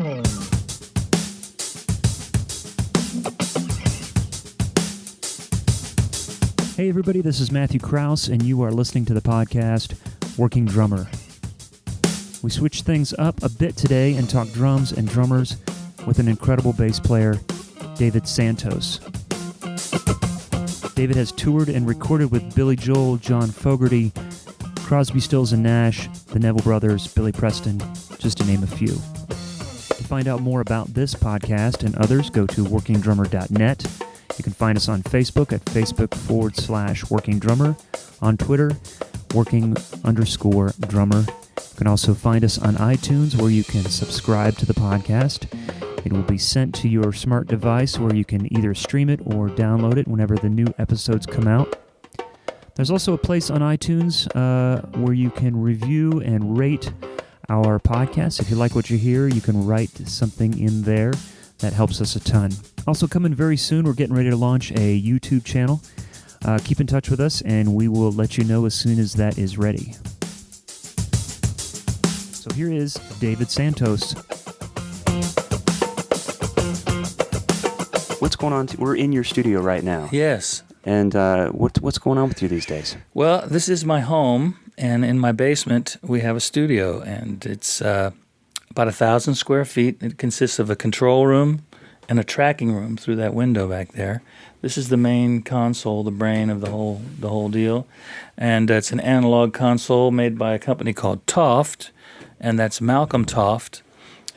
Hey everybody, this is Matthew Krause, and you are listening to the podcast, Working Drummer. We switched things up a bit today and talk drums and drummers with an incredible bass player, David Santos. David has toured and recorded with Billy Joel, John Fogerty, Crosby, Stills and Nash, the Neville Brothers, Billy Preston, just to name a few. To find out more about this podcast and others, go to workingdrummer.net. You can find us on Facebook at Facebook.com/workingdrummer, on Twitter, working_drummer. You can also find us on iTunes, where you can subscribe to the podcast. It will be sent to your smart device, where you can either stream it or download it whenever the new episodes come out. There's also a place on iTunes where you can review and rate our podcast. If you like what you hear, you can write something in there. That helps us a ton. Also coming very soon, we're getting ready to launch a YouTube channel. Keep in touch with us, and we will let you know as soon as that is ready. So here is David Santos. What's going on? We're in your studio right now. Yes. And what's going on with you these days? Well, this is my home, and in my basement we have a studio, and it's about 1,000 square feet. It consists of a control room and a tracking room through that window back there. This is the main console, the brain of the whole deal, and it's an analog console made by a company called Toft, and that's Malcolm Toft,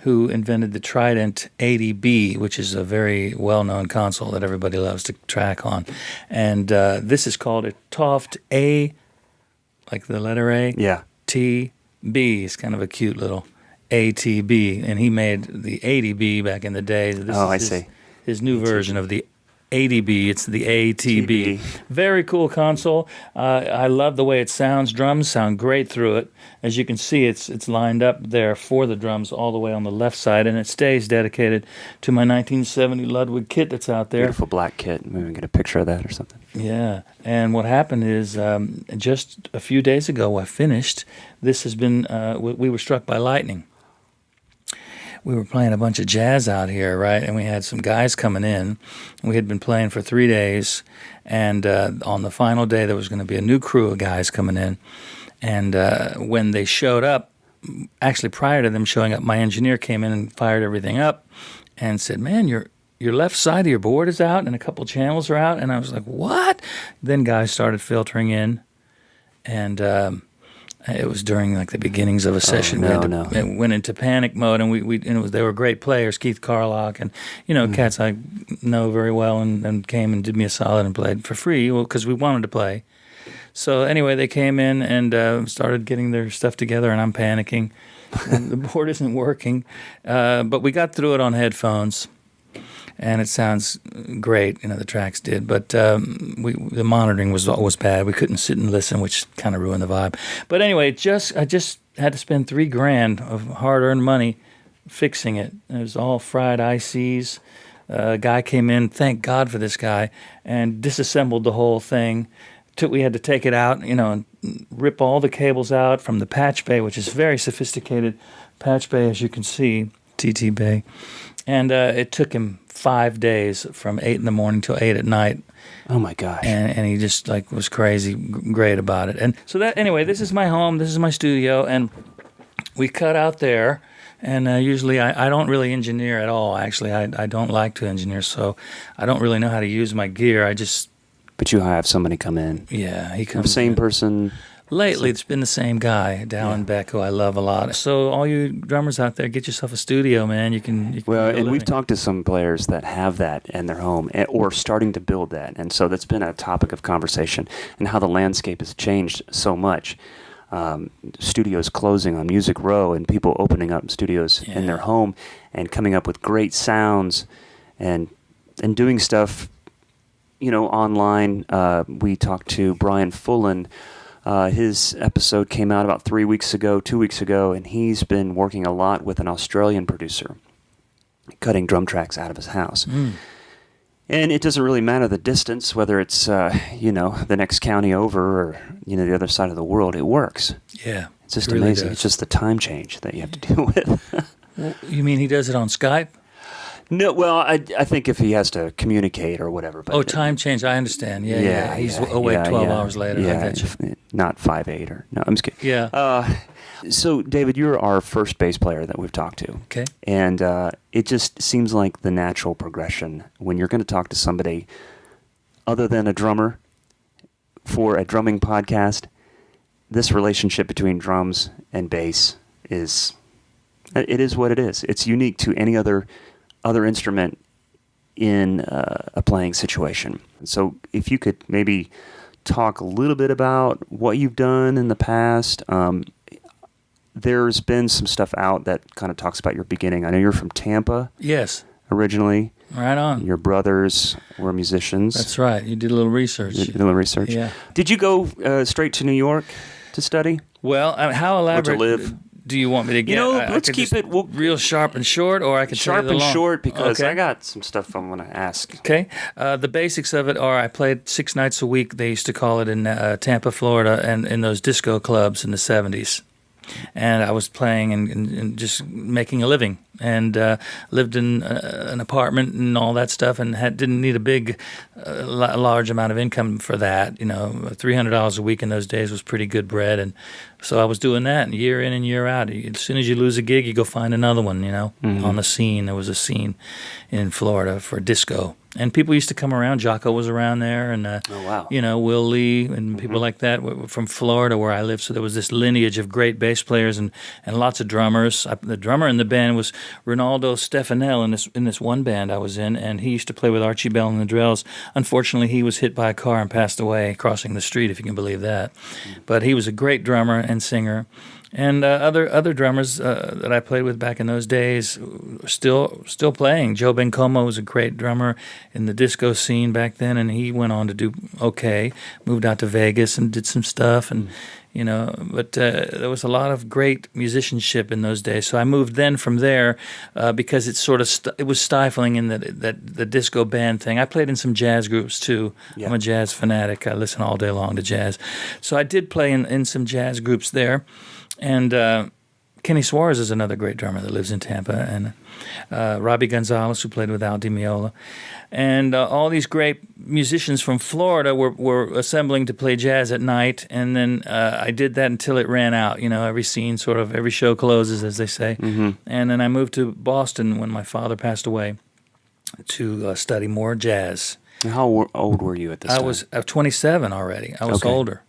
who invented the Trident 80B, which is a very well-known console that everybody loves to track on. And this is called a Toft A, like the letter A. Yeah. TB. It's kind of a cute little ATB, and he made the 80B back in the day. This I is see. His new version of the 80B. It's the ATB. Very cool console. I love the way it sounds. Drums sound great through it. As you can see, it's lined up there for the drums all the way on the left side, and it stays dedicated to my 1970 Ludwig kit that's out there. Beautiful black kit. Maybe we can get a picture of that or something. Yeah, and what happened is just a few days ago I finished. This has been, we were struck by lightning. We were playing a bunch of jazz out here, right? And we had some guys coming in. We had been playing for 3 days, and on the final day there was going to be a new crew of guys coming in. And when they showed up, actually prior to them showing up, my engineer came in and fired everything up and said, "Man, your left side of your board is out and a couple channels are out." And I was like, "What?" Then guys started filtering in, and it was during like the beginnings of a session. It went into panic mode, and they were great players, Keith Carlock, and cats I know very well, and came and did me a solid and played for free, because we wanted to play. So anyway, they came in and started getting their stuff together, and I'm panicking. And the board isn't working, but we got through it on headphones. And it sounds great, the tracks did, but the monitoring was bad. We couldn't sit and listen, which kind of ruined the vibe. But anyway, I just had to spend $3,000 of hard-earned money fixing it. It was all fried ICs. A guy came in, thank God for this guy, and disassembled the whole thing. We had to take it out, and rip all the cables out from the patch bay, which is very sophisticated patch bay, as you can see, TT bay. And it took him 5 days, from 8 in the morning till 8 at night. Oh my gosh! And he just was crazy great about it. And so anyway, this is my home. This is my studio, and we cut out there. And usually I don't really engineer at all. Actually, I don't like to engineer, so I don't really know how to use my gear. But you have somebody come in. Yeah, he comes. The same person. Lately, it's been the same guy, Dallin Beck, who I love a lot. So all you drummers out there, get yourself a studio, man. You can and we've talked to some players that have that in their home, or starting to build that. And so that's been a topic of conversation, and how the landscape has changed so much. Studios closing on Music Row, and people opening up studios in their home and coming up with great sounds and doing stuff, online. We talked to Bryan Ferry. His episode came out about 2 weeks ago, and he's been working a lot with an Australian producer, cutting drum tracks out of his house. And it doesn't really matter the distance, whether it's, the next county over or, the other side of the world. It works. Yeah. It's just really amazing. does. It's just the time change that you have to deal with. You mean he does it on Skype? No, well, I think if he has to communicate or whatever. But Time change. I understand. Yeah. He's awake 12 hours later. I get you. Not 5'8" or no. I'm just kidding. Yeah. So, David, you're our first bass player that we've talked to. Okay. And it just seems like the natural progression when you're going to talk to somebody other than a drummer for a drumming podcast. This relationship between drums and bass is what it is. It's unique to any other instrument in a playing situation. So if you could maybe talk a little bit about what you've done in the past. There's been some stuff out that kind of talks about your beginning. I know you're from Tampa. Yes. Originally. Right on. Your brothers were musicians. That's right. You did a little research. Yeah. Did you go straight to New York to study? Well, how elaborate or to live? Do you want me to get? Let's keep it real sharp and short, or I could sharp and short because okay. I got some stuff I'm going to ask. Okay. The basics of it are I played 6 nights a week. They used to call it in Tampa, Florida, and in those disco clubs in the 70s. And I was playing and just making a living, and lived in an apartment and all that stuff, and didn't need a big, large amount of income for that. $300 a week in those days was pretty good bread, and so I was doing that year in and year out. As soon as you lose a gig, you go find another one. Mm-hmm. On the scene. There was a scene in Florida for disco. And people used to come around. Jocko was around there, and oh, wow. Will Lee and people like that from Florida where I lived. So there was this lineage of great bass players and lots of drummers. The drummer in the band was Ronaldo Stefanel in this one band I was in, and he used to play with Archie Bell and the Drells. Unfortunately, he was hit by a car and passed away crossing the street, if you can believe that. But he was a great drummer and singer. And other drummers that I played with back in those days still playing. Joe Bencomo was a great drummer in the disco scene back then, and he went on to do okay. Moved out to Vegas and did some stuff, and But there was a lot of great musicianship in those days. So I moved then from there because it sort of it was stifling in the disco band thing. I played in some jazz groups too. Yeah. I'm a jazz fanatic. I listen all day long to jazz. So I did play in some jazz groups there. And Kenny Suarez is another great drummer that lives in Tampa, and Robbie Gonzalez, who played with Al Di Meola. And all these great musicians from Florida were assembling to play jazz at night, and then I did that until it ran out. Every show closes, as they say. Mm-hmm. And then I moved to Boston when my father passed away to study more jazz. How old were you at this time? I was 27 already. I was older.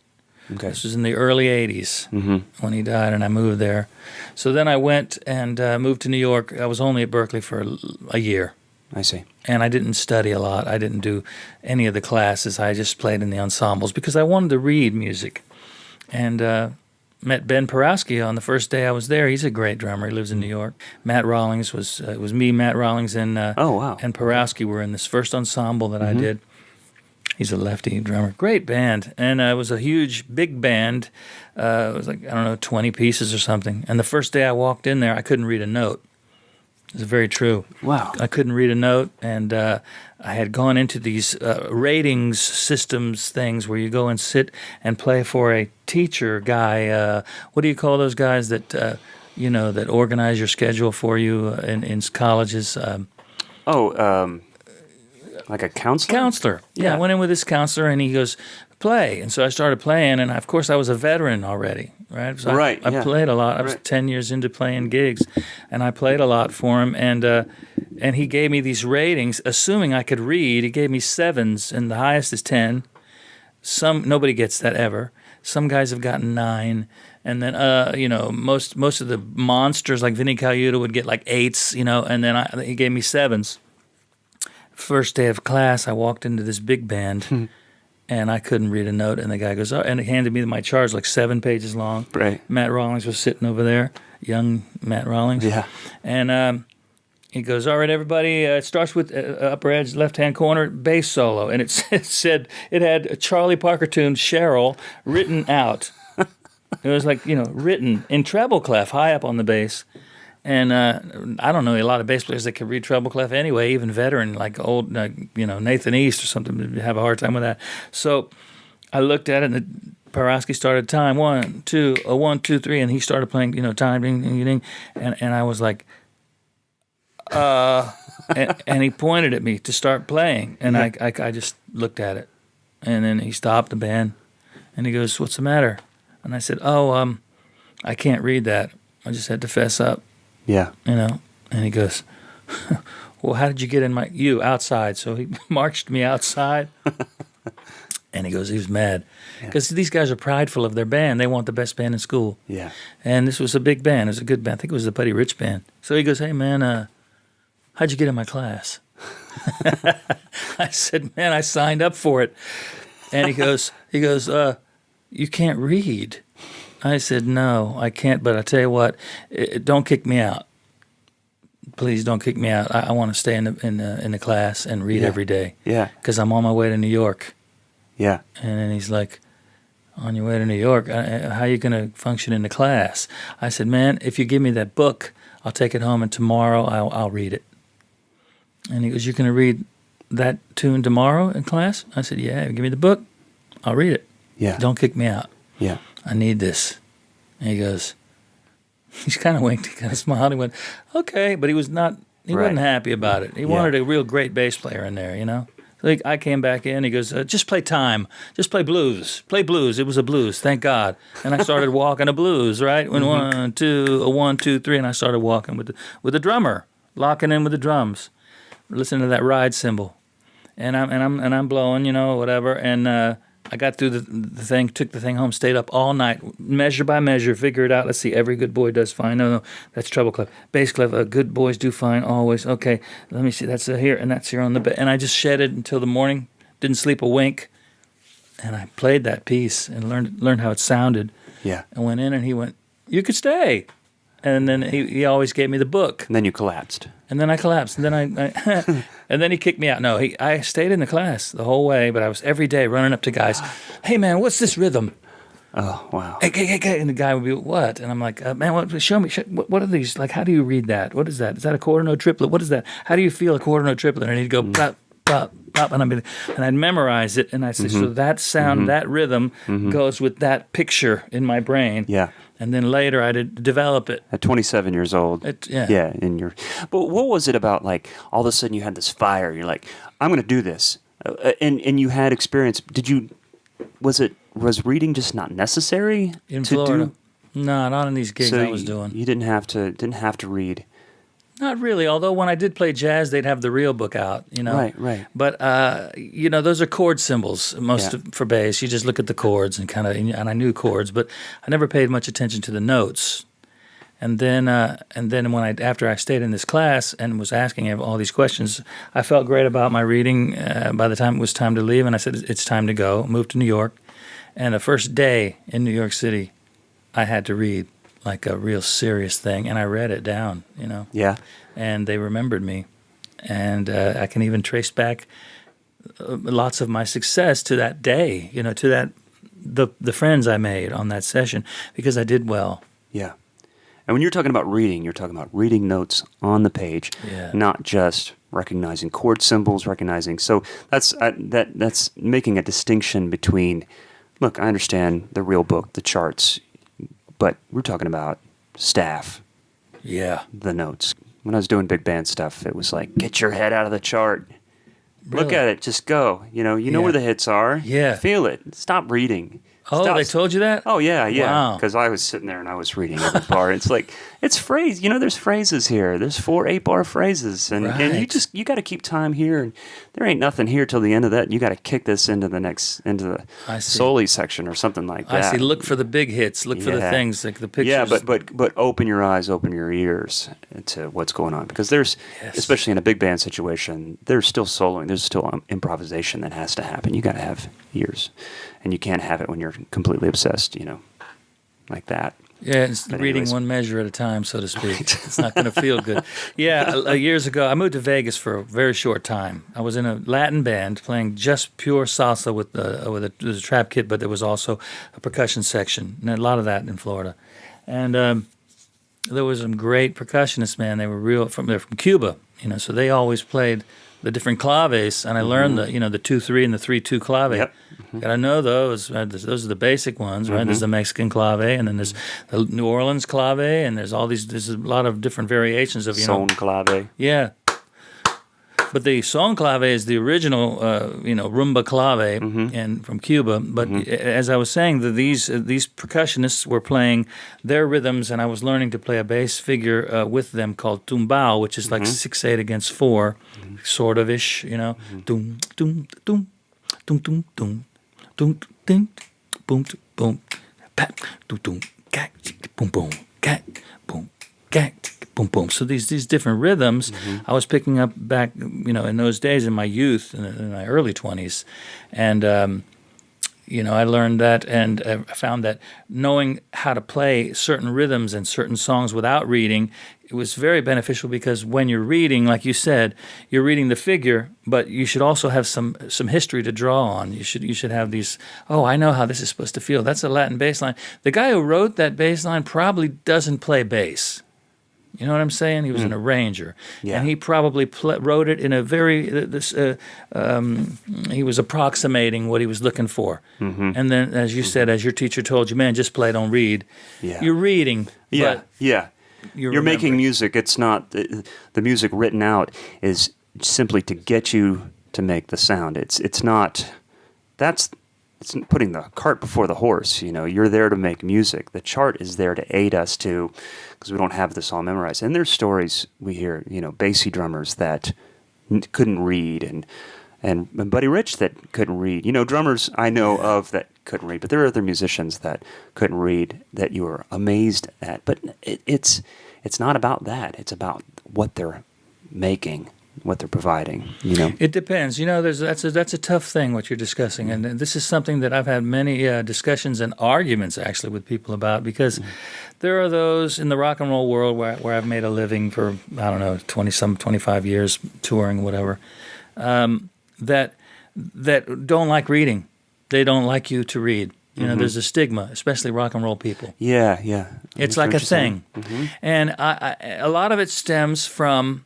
Okay. This was in the early 80s when he died, and I moved there. So then I went and moved to New York. I was only at Berkeley for a year. I see. And I didn't study a lot. I didn't do any of the classes. I just played in the ensembles because I wanted to read music. And met Ben Porowski on the first day I was there. He's a great drummer. He lives in New York. Matt Rawlings was me, Matt Rawlings, and and Porowski were in this first ensemble that I did. He's a lefty drummer. Great band. And it was a huge, big band. It was 20 pieces or something. And the first day I walked in there, I couldn't read a note. It's very true. Wow. I couldn't read a note. And I had gone into these ratings systems things where you go and sit and play for a teacher guy. What do you call those guys that, that organize your schedule for you in colleges? Like a counselor? Counselor. Yeah, I went in with this counselor, and he goes, play. And so I started playing, and of course I was a veteran already, right? So I played a lot. I was 10 years into playing gigs, and I played a lot for him. And he gave me these ratings, assuming I could read. He gave me 7s, and the highest is 10. Nobody gets that ever. Some guys have gotten 9. And then, most of the monsters like Vinny Colaiuta would get like 8s, and then he gave me 7s. First day of class, I walked into this big band, and I couldn't read a note. And the guy goes, and he handed me my charge, like 7 pages long. Right. Matt Rawlings was sitting over there, young Matt Rawlings. Yeah. And he goes, all right, everybody, it starts with upper edge, left-hand corner, bass solo. And it said, it had a Charlie Parker tune, Cheryl, written out. It was written in treble clef, high up on the bass. And I don't know a lot of bass players that can read treble clef anyway, even veteran, like old, Nathan East or something, would have a hard time with that. So I looked at it, and Porowski started time, 1, 2, 1, 2, 3, and he started playing, time, ding, ding, ding, and I was like, and he pointed at me to start playing, and I just looked at it, and then he stopped the band, and he goes, "What's the matter?" And I said, "Oh, I can't read that. I just had to fess up." Yeah. And he goes, "Well, how did you get in you outside?" So he marched me outside, and he was mad because these guys are prideful of their band. They want the best band in school. Yeah. And this was a big band. It was a good band. I think it was the Buddy Rich band. So he goes, "Hey man, how'd you get in my class?" I said, "Man, I signed up for it." And he goes, "You can't read." I said, "No, I can't, but I tell you what, don't kick me out. Please don't kick me out. I want to stay in the class and read every day. Yeah. Because I'm on my way to New York." Yeah. And then he's like, "On your way to New York, how are you going to function in the class?" I said, "Man, if you give me that book, I'll take it home, and tomorrow I'll read it." And he goes, "You're going to read that tune tomorrow in class?" I said, "Yeah, give me the book. I'll read it. Yeah. Don't kick me out. Yeah. I need this." And he goes, he's kind of winked, he kind of smiled. He went, "Okay," but he wasn't happy about it. He wanted a real great bass player in there, So I came back in. He goes, "Just play time. Just play blues. Play blues." It was a blues, thank God. And I started walking a blues, right? When 1, 2, 1, 2, 3, and I started walking with the drummer, locking in with the drums, listening to that ride cymbal, and I'm blowing, whatever. And I got through the thing, took the thing home, stayed up all night, measure by measure, figure it out. Let's see, every good boy does fine. No, that's treble clef. Bass clef, good boys do fine always. Okay, let me see, that's here, and that's here on the bed. And I just shedded until the morning, didn't sleep a wink. And I played that piece and learned how it sounded. Yeah. And went in, and he went, "You could stay." And then he always gave me the book. And then you collapsed. And then I collapsed. And then I and then he kicked me out. No, I stayed in the class the whole way, but I was every day running up to guys, "Hey man, what's this rhythm?" Oh, wow. Hey. And the guy would be, "What?" And I'm like, "Man, show me. What are these? Like, how do you read that? What is that? Is that a quarter note triplet? What is that? How do you feel a quarter note triplet?" And he'd go, "Pop, pop, pop," and I'd memorize it, and I'd say, "So that sound, that rhythm goes with that picture in my brain." Yeah. And then later I'd develop it. At 27 years old. Yeah. But what was it about, like, all of a sudden you had this fire, you're like, "I'm going to do this." And you had experience. Was reading just not necessary In to Florida. do? No, not in these gigs So I was doing. You didn't have to read. Not really, although when I did play jazz, they'd have the real book out, Right. But, those are chord symbols for bass. You just look at the chords and and I knew chords, but I never paid much attention to the notes. And then after I stayed in this class and was asking all these questions, I felt great about my reading. By the time it was time to leave, and I said, "It's time to go." Moved to New York, and the first day in New York City, I had to read like a real serious thing, and I read it down, Yeah. And they remembered me, and I can even trace back lots of my success to that day, to the friends I made on that session because I did well. Yeah. And when you're talking about reading, you're talking about reading notes on the page, not just recognizing chord symbols, So that's making a distinction between, look, I understand the real book, the charts, but we're talking about staff. Yeah. The notes. When I was doing big band stuff, it was like, get your head out of the chart. Really? Look at it. Just go. You know where the hits are. Yeah. Feel it. Stop reading. Oh, Stop. they told you that? Oh, yeah. Wow. Because I was sitting there and I was reading every bar. It's like, it's phrase. There's phrases here. There's 4 8-bar phrases. And you got to keep time here. And there ain't nothing here till the end of that. You got to kick this into the soli section or something like that. I see. Look for the big hits. Look for the things, like the pictures. Yeah, but open your eyes, open your ears to what's going on. Because there's, especially in a big band situation, there's still soloing. There's still improvisation that has to happen. You got to have ears. And you can't have it when you're completely obsessed, like that. Yeah, it's reading one measure at a time, so to speak. It's not going to feel good. Yeah, years ago, I moved to Vegas for a very short time. I was in a Latin band playing just pure salsa with a trap kit, but there was also a percussion section, and a lot of that in Florida. And there was some great percussionists, man. They were they're from Cuba, so they always played the different claves, and I learned the 2/3 and the 3/2 clave. Yep. Got to know those. Right? Those are the basic ones, right? There's the Mexican clave, and then there's the New Orleans clave, and there's all these. There's a lot of different variations of Son clave. Yeah. But the son clave is the original, rumba clave, and from Cuba. But as I was saying, these percussionists were playing their rhythms, and I was learning to play a bass figure with them called tumbao, which is like 6/8 against 4, sort of ish, Dum dum dum dum dum dum dum ding boom boom pat dum dum cat boom boom cat boom cat. Boom, boom. So these different rhythms, I was picking up back, in those days in my youth, in my early 20s, and I learned that, and I found that knowing how to play certain rhythms and certain songs without reading, it was very beneficial, because when you're reading, like you said, you're reading the figure, but you should also have some history to draw on. You should have these. Oh, I know how this is supposed to feel. That's a Latin bass line. The guy who wrote that bass line probably doesn't play bass. You know what I'm saying? He was an arranger, and he probably wrote it in a very. He was approximating what he was looking for, and then, as you said, as your teacher told you, man, just play, don't read. Yeah. You're reading. Yeah, but yeah. You're making music. It's not the music written out is simply to get you to make the sound. It's not. It's putting the cart before the horse. You're there to make music. The chart is there to aid us because we don't have this all memorized. And there's stories we hear, bassy drummers that couldn't read, and Buddy Rich that couldn't read. Drummers I know of that couldn't read, but there are other musicians that couldn't read that you were amazed at. But it's not about that. It's about what they're making, what they're providing. It depends. That's a tough thing what you're discussing, and this is something that I've had many discussions and arguments actually with people about, because there are those in the rock and roll world where I've made a living for 25 years touring, whatever, that don't like reading. They don't like you to read. There's a stigma, especially rock and roll people. Yeah. It's like a thing, and a lot of it stems from.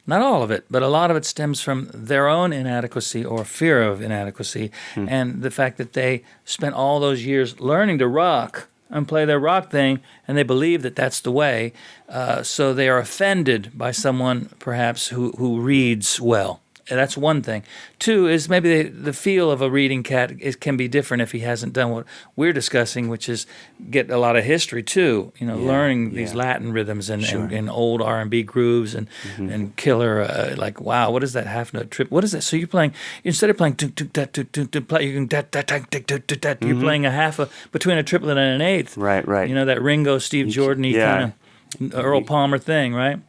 Not all of it, but a lot of it stems from their own inadequacy or fear of inadequacy, and the fact that they spent all those years learning to rock and play their rock thing, and they believe that that's the way, so they are offended by someone perhaps who reads well. And that's one thing. Two is maybe the feel of a reading cat can be different if he hasn't done what we're discussing, which is get a lot of history too. Learning these Latin rhythms and old R&B grooves and killer like, wow, what is that half note trip? What is that? So you're playing, instead of playing you're playing between a triplet and an eighth. Right. That Ringo, Steve Jordan-y kind of Earl Palmer thing, right?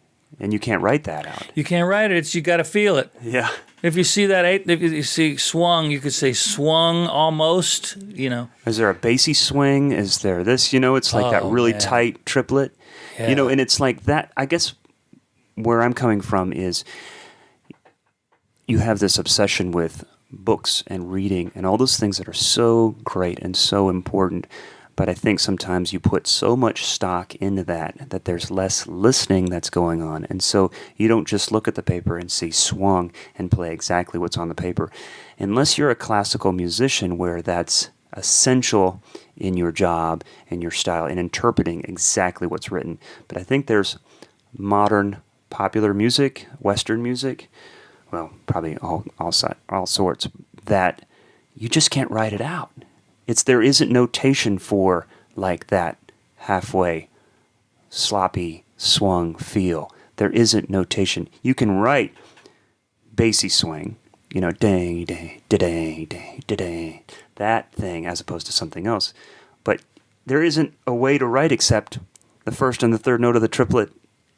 And you can't write that out. You can't write it. You got to feel it. Yeah. If you see that eighth, if you see swung, you could say swung almost. Is there a bassy swing? Is there this? It's like that really tight triplet. Yeah. And it's like that. I guess where I'm coming from is you have this obsession with books and reading and all those things that are so great and so important. But I think sometimes you put so much stock into that there's less listening that's going on. And so you don't just look at the paper and see swung and play exactly what's on the paper. Unless you're a classical musician where that's essential in your job and your style in interpreting exactly what's written. But I think there's modern popular music, Western music, well, probably all sorts, that you just can't write it out. There isn't notation for like that halfway sloppy swung feel. There isn't notation. You can write bassy swing, dang, dang, da-dang, dang, da-dang, that thing as opposed to something else. But there isn't a way to write except the first and the third note of the triplet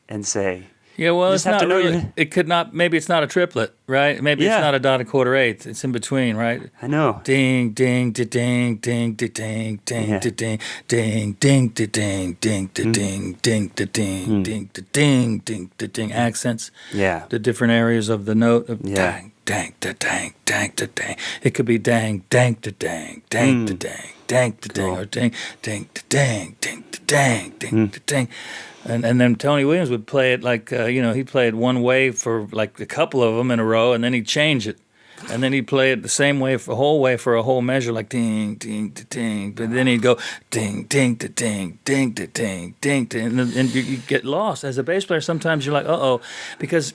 and say... Yeah, well, it's not really. It could not. Maybe it's not a triplet, right? Maybe it's not a dotted quarter eighth. It's in between, right? I know. Ding, ding, da, ding, ding, da, ding, ding, da, ding, ding, ding, da, ding, ding, da, ding, ding, da, ding, ding, da, ding, ding, da, ding. Accents. Yeah. The different areas of the note of dang, dang, da, dang, dang, da, dang. It could be dang, dang, da, dang, dang, da, dang, dang da dang or ding ding da dang ding da dang ding da dang. And then Tony Williams would play it like, he'd play it one way for like a couple of them in a row, and then he'd change it. And then he'd play it the same way for a whole measure, like ding, ding, da, ding. But then he'd go ding, ding, da, ding, ding, da, ding, ding, da, and you get lost. As a bass player, sometimes you're like, uh-oh, because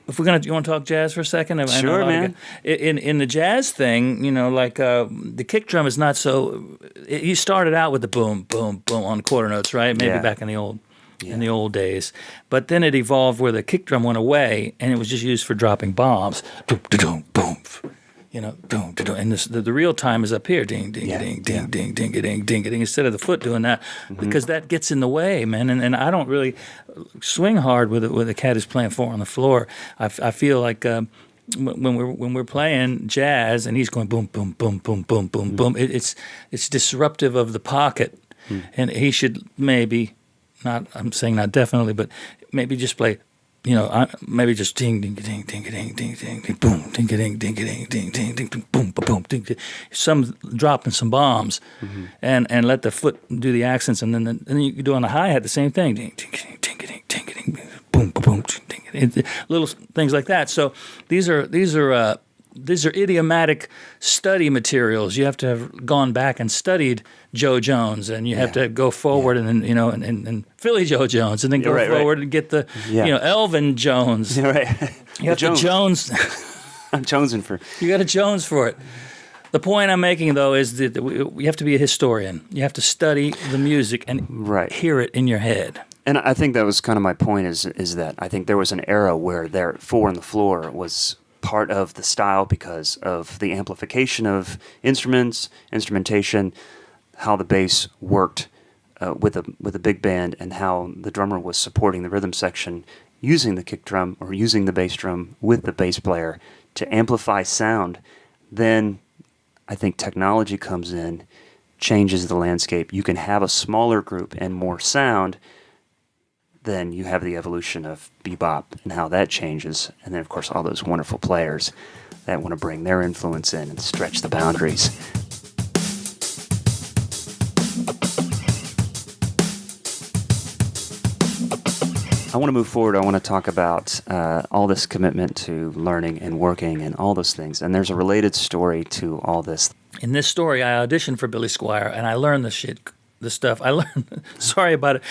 if you want to talk jazz for a second? Sure, man. In the jazz thing, the kick drum is not so. He started out with the boom, boom, boom on quarter notes, right? Maybe back in the old days, but then it evolved where the kick drum went away and it was just used for dropping bombs. Boom, boom, boom, boom, and the real time is up here, ding, ding, ding, ding, ding, ding, ding, ding, ding, instead of the foot doing that, because that gets in the way, man. And I don't really swing hard with a cat who's playing 4 on the floor. I feel like. When we're playing jazz and he's going boom, boom, boom, boom, boom, boom, boom, it's disruptive of the pocket, and he should maybe. I'm saying not definitely, but maybe just play, maybe just ding, ding, ding, ding, ding, ding, ding, ding, boom, ding, ding, ding, ding, ding, ding, ding, boom, boom, ding, some dropping some bombs, and let the foot do the accents, and then you can do on the hi-hat the same thing, ding, ding, ding, ding, ding, ding, ding, boom, boom, ding, ding, little things like that. So these are idiomatic study materials. You have to have gone back and studied Joe Jones, and you have to go forward and and Philly Joe Jones, and then go forward and get the Elvin Jones. Right. You have to Jones. I'm jonesing for. You got to Jones for it. The point I'm making, though, is that you have to be a historian. You have to study the music and hear it in your head. And I think that was kind of my point. Is that I think there was an era where 4 on the floor was part of the style because of the amplification of instrumentation, how the bass worked with a big band, and how the drummer was supporting the rhythm section using the kick drum or using the bass drum with the bass player to amplify sound. Then I think technology comes in, changes the landscape. You can have a smaller group and more sound. Then you have the evolution of bebop and how that changes. And then, of course, all those wonderful players that want to bring their influence in and stretch the boundaries. I want to move forward. I want to talk about all this commitment to learning and working and all those things. And there's a related story to all this. In this story, I auditioned for Billy Squier, and I learned the stuff. I learned, sorry about it.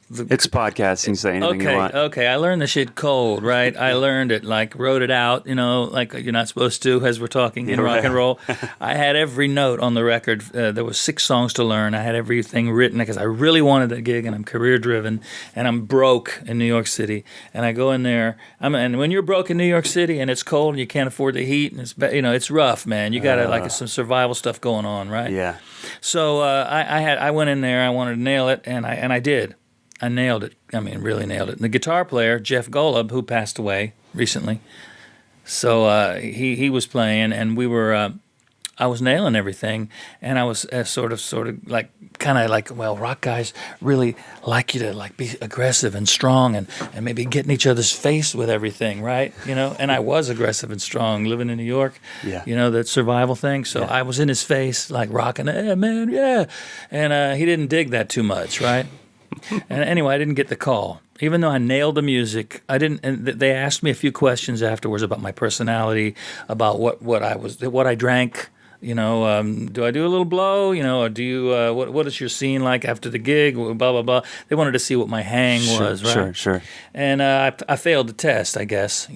It's podcasting, say anything you want. Okay, I learned the shit cold, right? I learned it, wrote it out, like you're not supposed to as we're talking in rock and roll. I had every note on the record. There was 6 songs to learn. I had everything written because I really wanted that gig, and I'm career-driven, and I'm broke in New York City. And I go in there, and when you're broke in New York City and it's cold and you can't afford the heat, and it's rough, man. You got some survival stuff going on, right? Yeah. So I went in there. I wanted to nail it, and I did. I nailed it. I mean, really nailed it. And the guitar player, Jeff Golub, who passed away recently, so he was playing, and we were. I was nailing everything, and I was sort of rock guys really like you to be aggressive and strong, and maybe get in each other's face with everything, right? And I was aggressive and strong, living in New York. Yeah. That survival thing. So I was in his face, rocking, hey man, yeah, and he didn't dig that too much, right? And anyway, I didn't get the call. Even though I nailed the music, I didn't. And they asked me a few questions afterwards about my personality, about what I drank. Do I do a little blow? Or do you? What is your scene like after the gig? Blah blah blah. They wanted to see what my hang was, right? Sure. And I failed the test, I guess.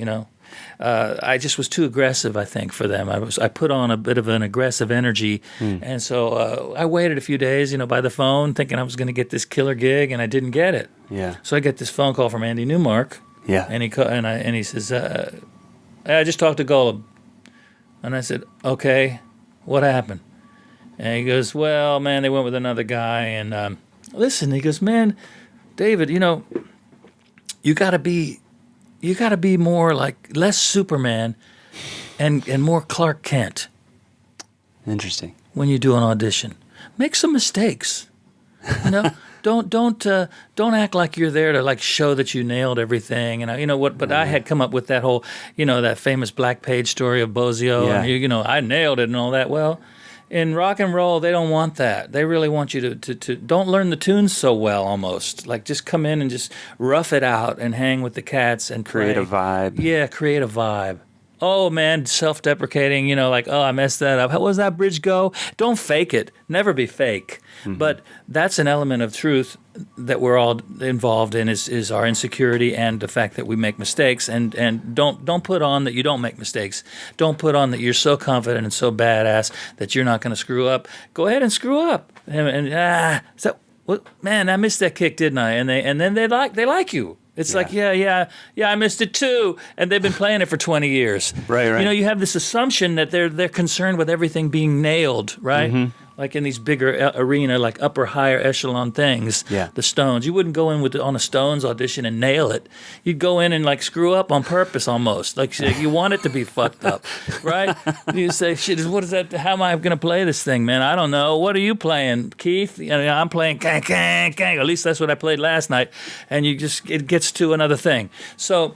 I just was too aggressive, I think, for them. I put on a bit of an aggressive energy, and so I waited a few days, by the phone, thinking I was going to get this killer gig, and I didn't get it. Yeah. So I get this phone call from Andy Newmark. Yeah. And he says, I just talked to Golub, and I said, okay, what happened? And he goes, well, man, they went with another guy, and listen, he goes, man, David, you got to be more less Superman and more Clark Kent. Interesting. When you do an audition, make some mistakes. Don't act like you're there to show that you nailed everything. And But I had come up with that whole that famous Black Page story of Bozio. Yeah. And I nailed it and all that. Well, in rock and roll, they don't want that. They really want you to don't learn the tunes so well, almost. Like, just come in and just rough it out and hang with the cats and Create play. a vibe. Yeah, create a vibe. Oh, man, self-deprecating, like, oh, I messed that up. How does that bridge go? Don't fake it. Never be fake. Mm-hmm. But that's an element of truth that we're all involved in is our insecurity and the fact that we make mistakes. And don't put on that you don't make mistakes. Don't put on that you're so confident and so badass that you're not going to screw up. Go ahead and screw up. Is that what? Man, I missed that kick, didn't I? And then they like you. It's like, yeah, I missed it too, and they've been playing it for 20 years. Right. You have this assumption that they're concerned with everything being nailed, right? Mm-hmm. Like in these bigger arena, like upper, higher echelon things. Yeah. The Stones. You wouldn't go in on a Stones audition and nail it. You'd go in and like screw up on purpose almost. Like you want it to be fucked up, right? You say, shit, what is that? How am I going to play this thing, man? I don't know. What are you playing, Keith? I'm playing kang, kang, kang. At least that's what I played last night. And it gets to another thing. So,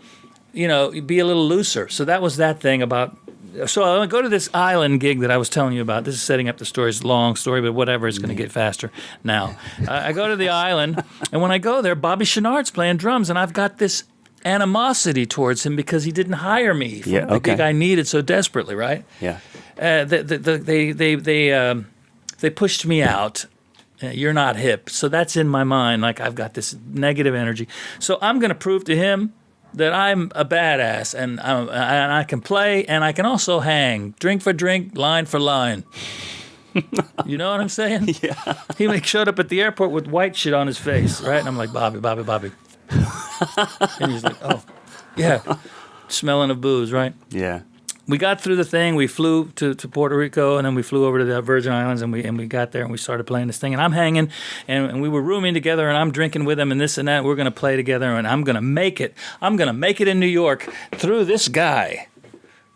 be a little looser. So that was that thing about. So I go to this island gig that I was telling you about. This is setting up the story. It's a long story, but whatever. It's going to get faster now. I go to the island, and when I go there, Bobby Chenard's playing drums, and I've got this animosity towards him because he didn't hire me for the gig I needed so desperately, right? Yeah. They pushed me out. You're not hip. So that's in my mind. Like, I've got this negative energy. So I'm going to prove to him that I'm a badass, and I can play, and I can also hang. Drink for drink, line for line. You know what I'm saying? Yeah. He showed up at the airport with white shit on his face, right? And I'm like, Bobby. And he's like, oh, yeah, smelling of booze, right? Yeah. We got through the thing. We flew to Puerto Rico, and then we flew over to the Virgin Islands, and we got there, and we started playing this thing. And I'm hanging, and we were rooming together, and I'm drinking with him, and this and that. We're going to play together, and I'm going to make it. I'm going to make it in New York through this guy.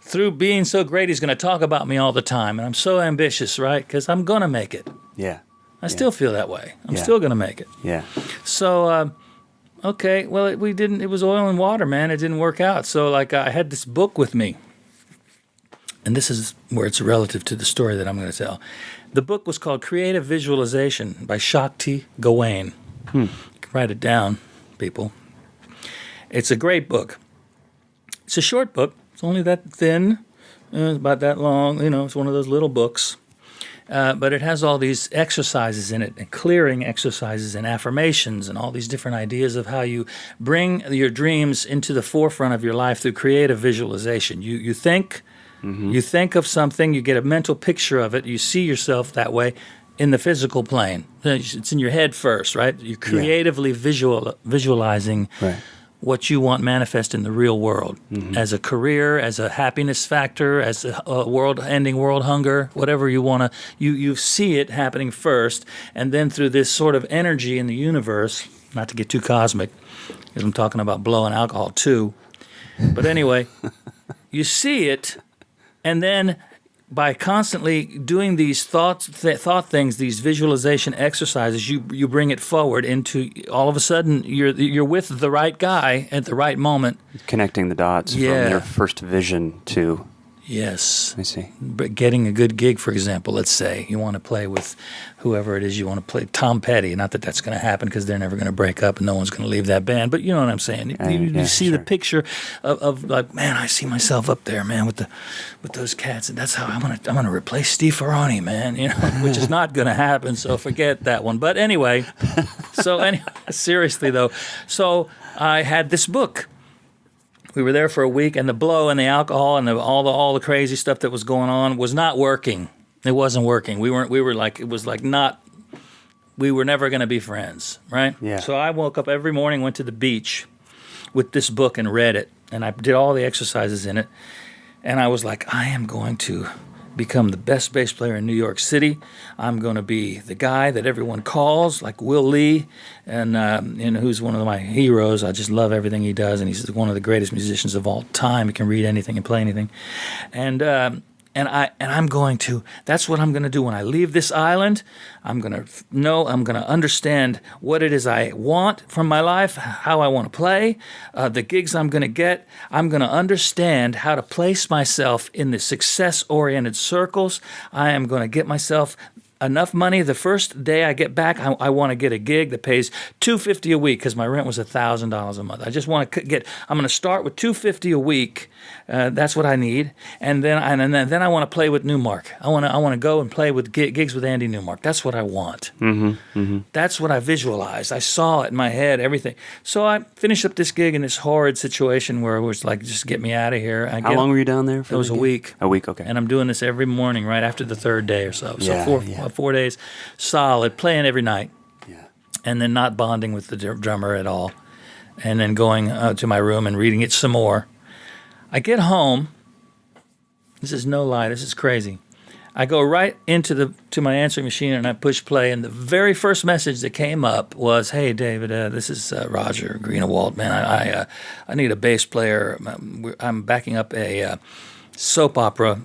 Through being so great, he's going to talk about me all the time. And I'm so ambitious, right? Because I'm going to make it. Yeah. I still feel that way. I'm still going to make it. Yeah. So, okay, well, it was oil and water, man. It didn't work out. So, like, I had this book with me. And this is where it's relative to the story that I'm going to tell. The book was called Creative Visualization by Shakti Gawain. You can write it down, people. It's a great book. It's a short book. It's only that thin. It's about that long. It's one of those little books. But it has all these exercises in it, and clearing exercises and affirmations and all these different ideas of how you bring your dreams into the forefront of your life through creative visualization. You think... Mm-hmm. You think of something, you get a mental picture of it, you see yourself that way in the physical plane. It's in your head first, right? You're creatively visualizing what you want manifest in the real world, as a career, as a happiness factor, as a ending world hunger, whatever you want to. You see it happening first, and then through this sort of energy in the universe, not to get too cosmic, because I'm talking about blowing alcohol too, but anyway, you see it. And then by constantly doing these thought things, these visualization exercises, you bring it forward into, all of a sudden you're with the right guy at the right moment. Connecting the dots from your first vision to... Yes. I see. But getting a good gig, for example, let's say you want to play with whoever it is you want to play, Tom Petty. Not that that's going to happen because they're never going to break up and no one's going to leave that band. But you know what I'm saying. You see the picture of like, man, I see myself up there, man, with those cats, and that's how I'm gonna replace Steve Ferroni, man. Which is not going to happen. So forget that one. But anyway, seriously though, so I had this book. We were there for a week, and the blow and the alcohol and all the crazy stuff that was going on was not working. It wasn't working. We were like, it was like not. We were never going to be friends, right? Yeah. So I woke up every morning, went to the beach with this book and read it, and I did all the exercises in it, and I was like, I am going to become the best bass player in New York City. I'm going to be the guy that everyone calls, like Will Lee, and who's one of my heroes. I just love everything he does, and he's one of the greatest musicians of all time. He can read anything and play anything. And And I'm going to. That's what I'm going to do when I leave this island. I'm going to know. I'm going to understand what it is I want from my life, how I want to play, the gigs I'm going to get. I'm going to understand how to place myself in the success-oriented circles. I am going to get myself enough money. The first day I get back, I want to get a gig that pays $250 a week because my rent was $1,000 a month. I just want to get. I'm going to start with $250 a week. That's what I need, and then I want to play with Newmark. I want to go and play with gigs with Andy Newmark. That's what I want. That's what I visualized. I saw it in my head, everything. So I finished up this gig in this horrid situation where it was like, just get me out of here. How long were you down there for? It was a week. A week, okay. And I'm doing this every morning right after the third day or so. Yeah, So 4 days solid, playing every night. Yeah. And then not bonding with the drummer at all. And then going to my room and reading it some more. I get home. This is no lie. This is crazy. I go right into my answering machine and I push play. And the very first message that came up was, "Hey, David, this is Roger Greenewald. Man, I need a bass player. I'm backing up a soap opera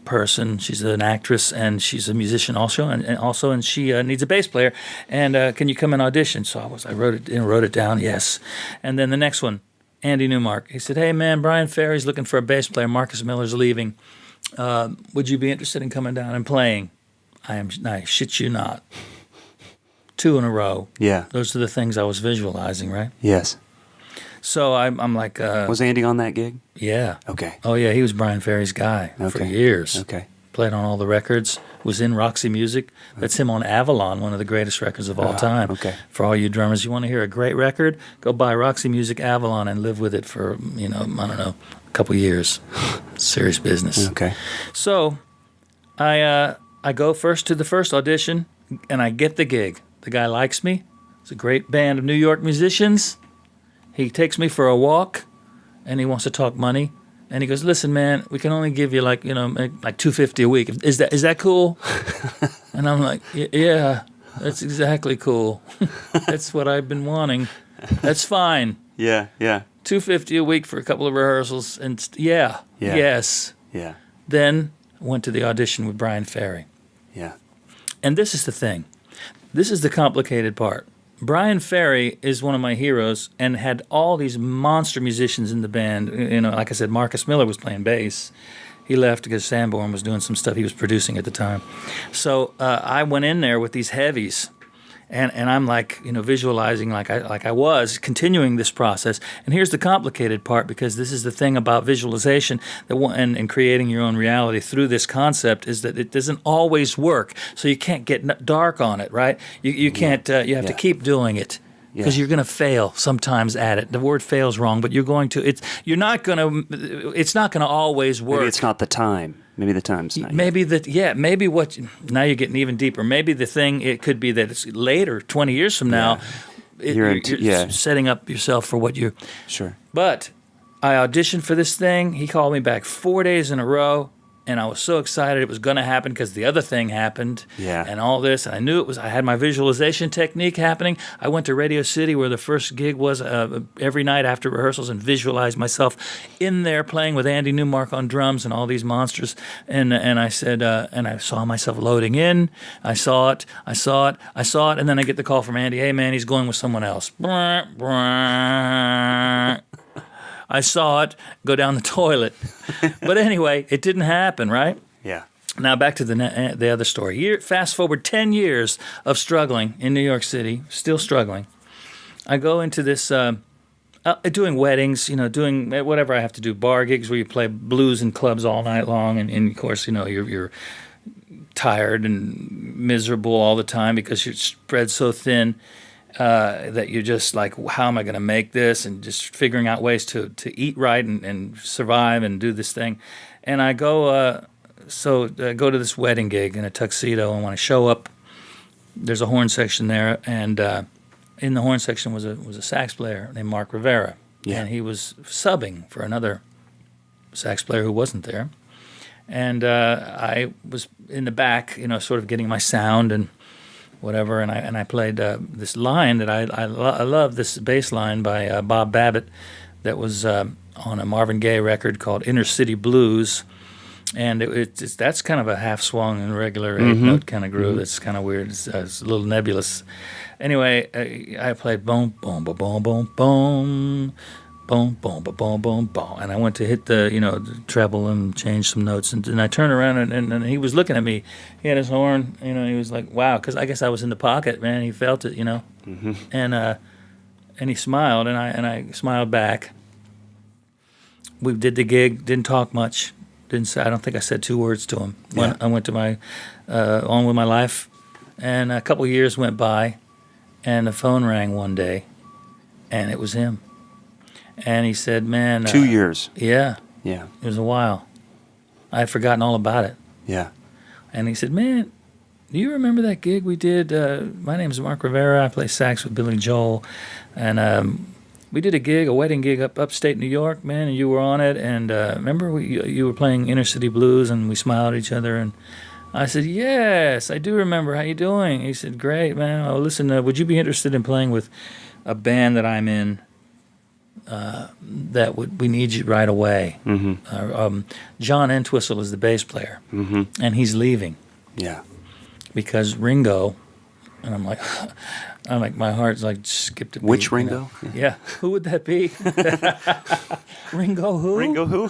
person. She's an actress and she's a musician also, and she needs a bass player. And can you come and audition?" So I wrote it down. Yes. And then the next one, Andy Newmark. He said, "Hey man, Bryan Ferry's looking for a bass player. Marcus Miller's leaving. Would you be interested in coming down and playing?" I shit you not. 2 in a row. Yeah. Those are the things I was visualizing, right? Yes. So I'm like, was Andy on that gig? Yeah. Okay. Oh yeah, he was Bryan Ferry's guy for years. Okay. Played on all the records, was in Roxy Music. That's him on Avalon, one of the greatest records of all time. Okay. For all you drummers, you want to hear a great record? Go buy Roxy Music Avalon and live with it for, I don't know, a couple years. Serious business. Okay. So I go first to the first audition, and I get the gig. The guy likes me. It's a great band of New York musicians. He takes me for a walk, and he wants to talk money. And he goes, "Listen, man, we can only give you like $250 a week. Is that cool?" And I'm like, "Yeah, that's exactly cool. That's what I've been wanting. That's fine. Yeah. Yeah. $250 a week for a couple of rehearsals, and yes." Yeah. Then I went to the audition with Bryan Ferry. Yeah. And this is the thing. This is the complicated part. Bryan Ferry is one of my heroes and had all these monster musicians in the band. Like I said, Marcus Miller was playing bass. He left because Sanborn was doing some stuff he was producing at the time. So I went in there with these heavies, and I'm like, visualizing like I was continuing this process. And here's the complicated part, because this is the thing about visualization and creating your own reality through this concept, is that it doesn't always work. So you can't get dark on it, right? You can't. You have to keep doing it. Because you're going to fail sometimes at it. The word "fail's" wrong, but you're going to. It's not going to always work. Maybe it's not the time. Maybe the time's not. Maybe what. Now you're getting even deeper. Maybe the thing, it could be that it's later, 20 years from now. You're setting up yourself for what you. Sure. But I auditioned for this thing. He called me back 4 days in a row. And I was so excited it was going to happen because the other thing happened, and all this. And I knew it was. I had my visualization technique happening. I went to Radio City, where the first gig was, every night after rehearsals, and visualized myself in there playing with Andy Newmark on drums and all these monsters. And I said, and I saw myself loading in. I saw it, and then I get the call from Andy. "Hey man, he's going with someone else." I saw it go down the toilet. But anyway, it didn't happen, right? Yeah. Now back to the other story. Fast forward 10 years of struggling in New York City, still struggling. I go into this, doing weddings, doing whatever I have to do, bar gigs where you play blues in clubs all night long. And of course, you're tired and miserable all the time because you're spread so thin. That you're just like, how am I going to make this? And just figuring out ways to eat right and survive and do this thing. And I go go to this wedding gig in a tuxedo, and when I show up, there's a horn section there, and in the horn section was a sax player named Mark Rivera, and he was subbing for another sax player who wasn't there. And I was in the back, sort of getting my sound and whatever, and I played this line that I love, this bass line by Bob Babbitt that was on a Marvin Gaye record called Inner City Blues, And that's kind of a half swung and regular 8-note kind of groove. It's kind of weird. It's a little nebulous. Anyway, I played boom, boom, boom, boom, boom, boom, boom, boom, boom, boom, boom, boom, and I went to hit the the treble and change some notes, and I turned around and he was looking at me. He had his horn, he was like, wow, because I guess I was in the pocket, man. He felt it, and he smiled, and I smiled back. We did the gig, didn't talk much, didn't say. I don't think I said 2 words to him. Yeah. I went to my on with my life, and a couple years went by, and the phone rang one day, and it was him. And he said, man... 2 years. Yeah. Yeah. It was a while. I had forgotten all about it. Yeah. And he said, man, do you remember that gig we did? My name's Mark Rivera. I play sax with Billy Joel. And we did a wedding gig upstate New York, man, and you were on it. And remember you were playing Inner City Blues, and we smiled at each other. And I said, yes, I do remember. How you doing? He said, great, man. Oh, listen, would you be interested in playing with a band that I'm in? We need you right away. Mm-hmm. John Entwistle is the bass player, and he's leaving. Yeah. Because Ringo, and I'm like, my heart's like skipped a beat. Which Ringo? Yeah. Who would that be? Ringo who? Ringo who?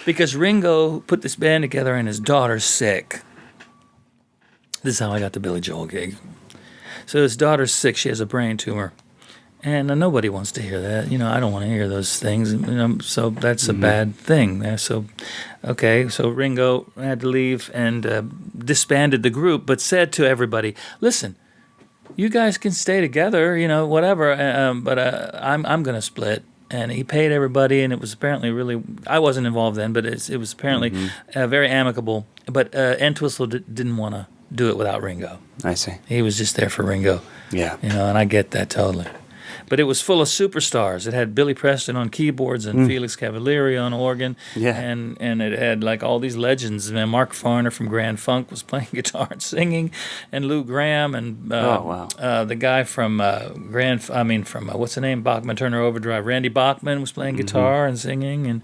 Because Ringo put this band together, and his daughter's sick. This is how I got the Billy Joel gig. So his daughter's sick. She has a brain tumor. And nobody wants to hear that. I don't want to hear those things. So that's a bad thing. So Ringo had to leave and disbanded the group, but said to everybody, listen, you guys can stay together, whatever, but I'm going to split. And he paid everybody, and it was apparently really, I wasn't involved then, but it was apparently very amicable. But Entwistle didn't want to do it without Ringo. I see. He was just there for Ringo. Yeah. And I get that totally. But it was full of superstars. It had Billy Preston on keyboards and Felix Cavalieri on organ. Yeah. And it had like all these legends. Man, Mark Farner from Grand Funk was playing guitar and singing, and Lou Gramm and the guy from what's the name? Bachman Turner Overdrive. Randy Bachman was playing guitar and singing, and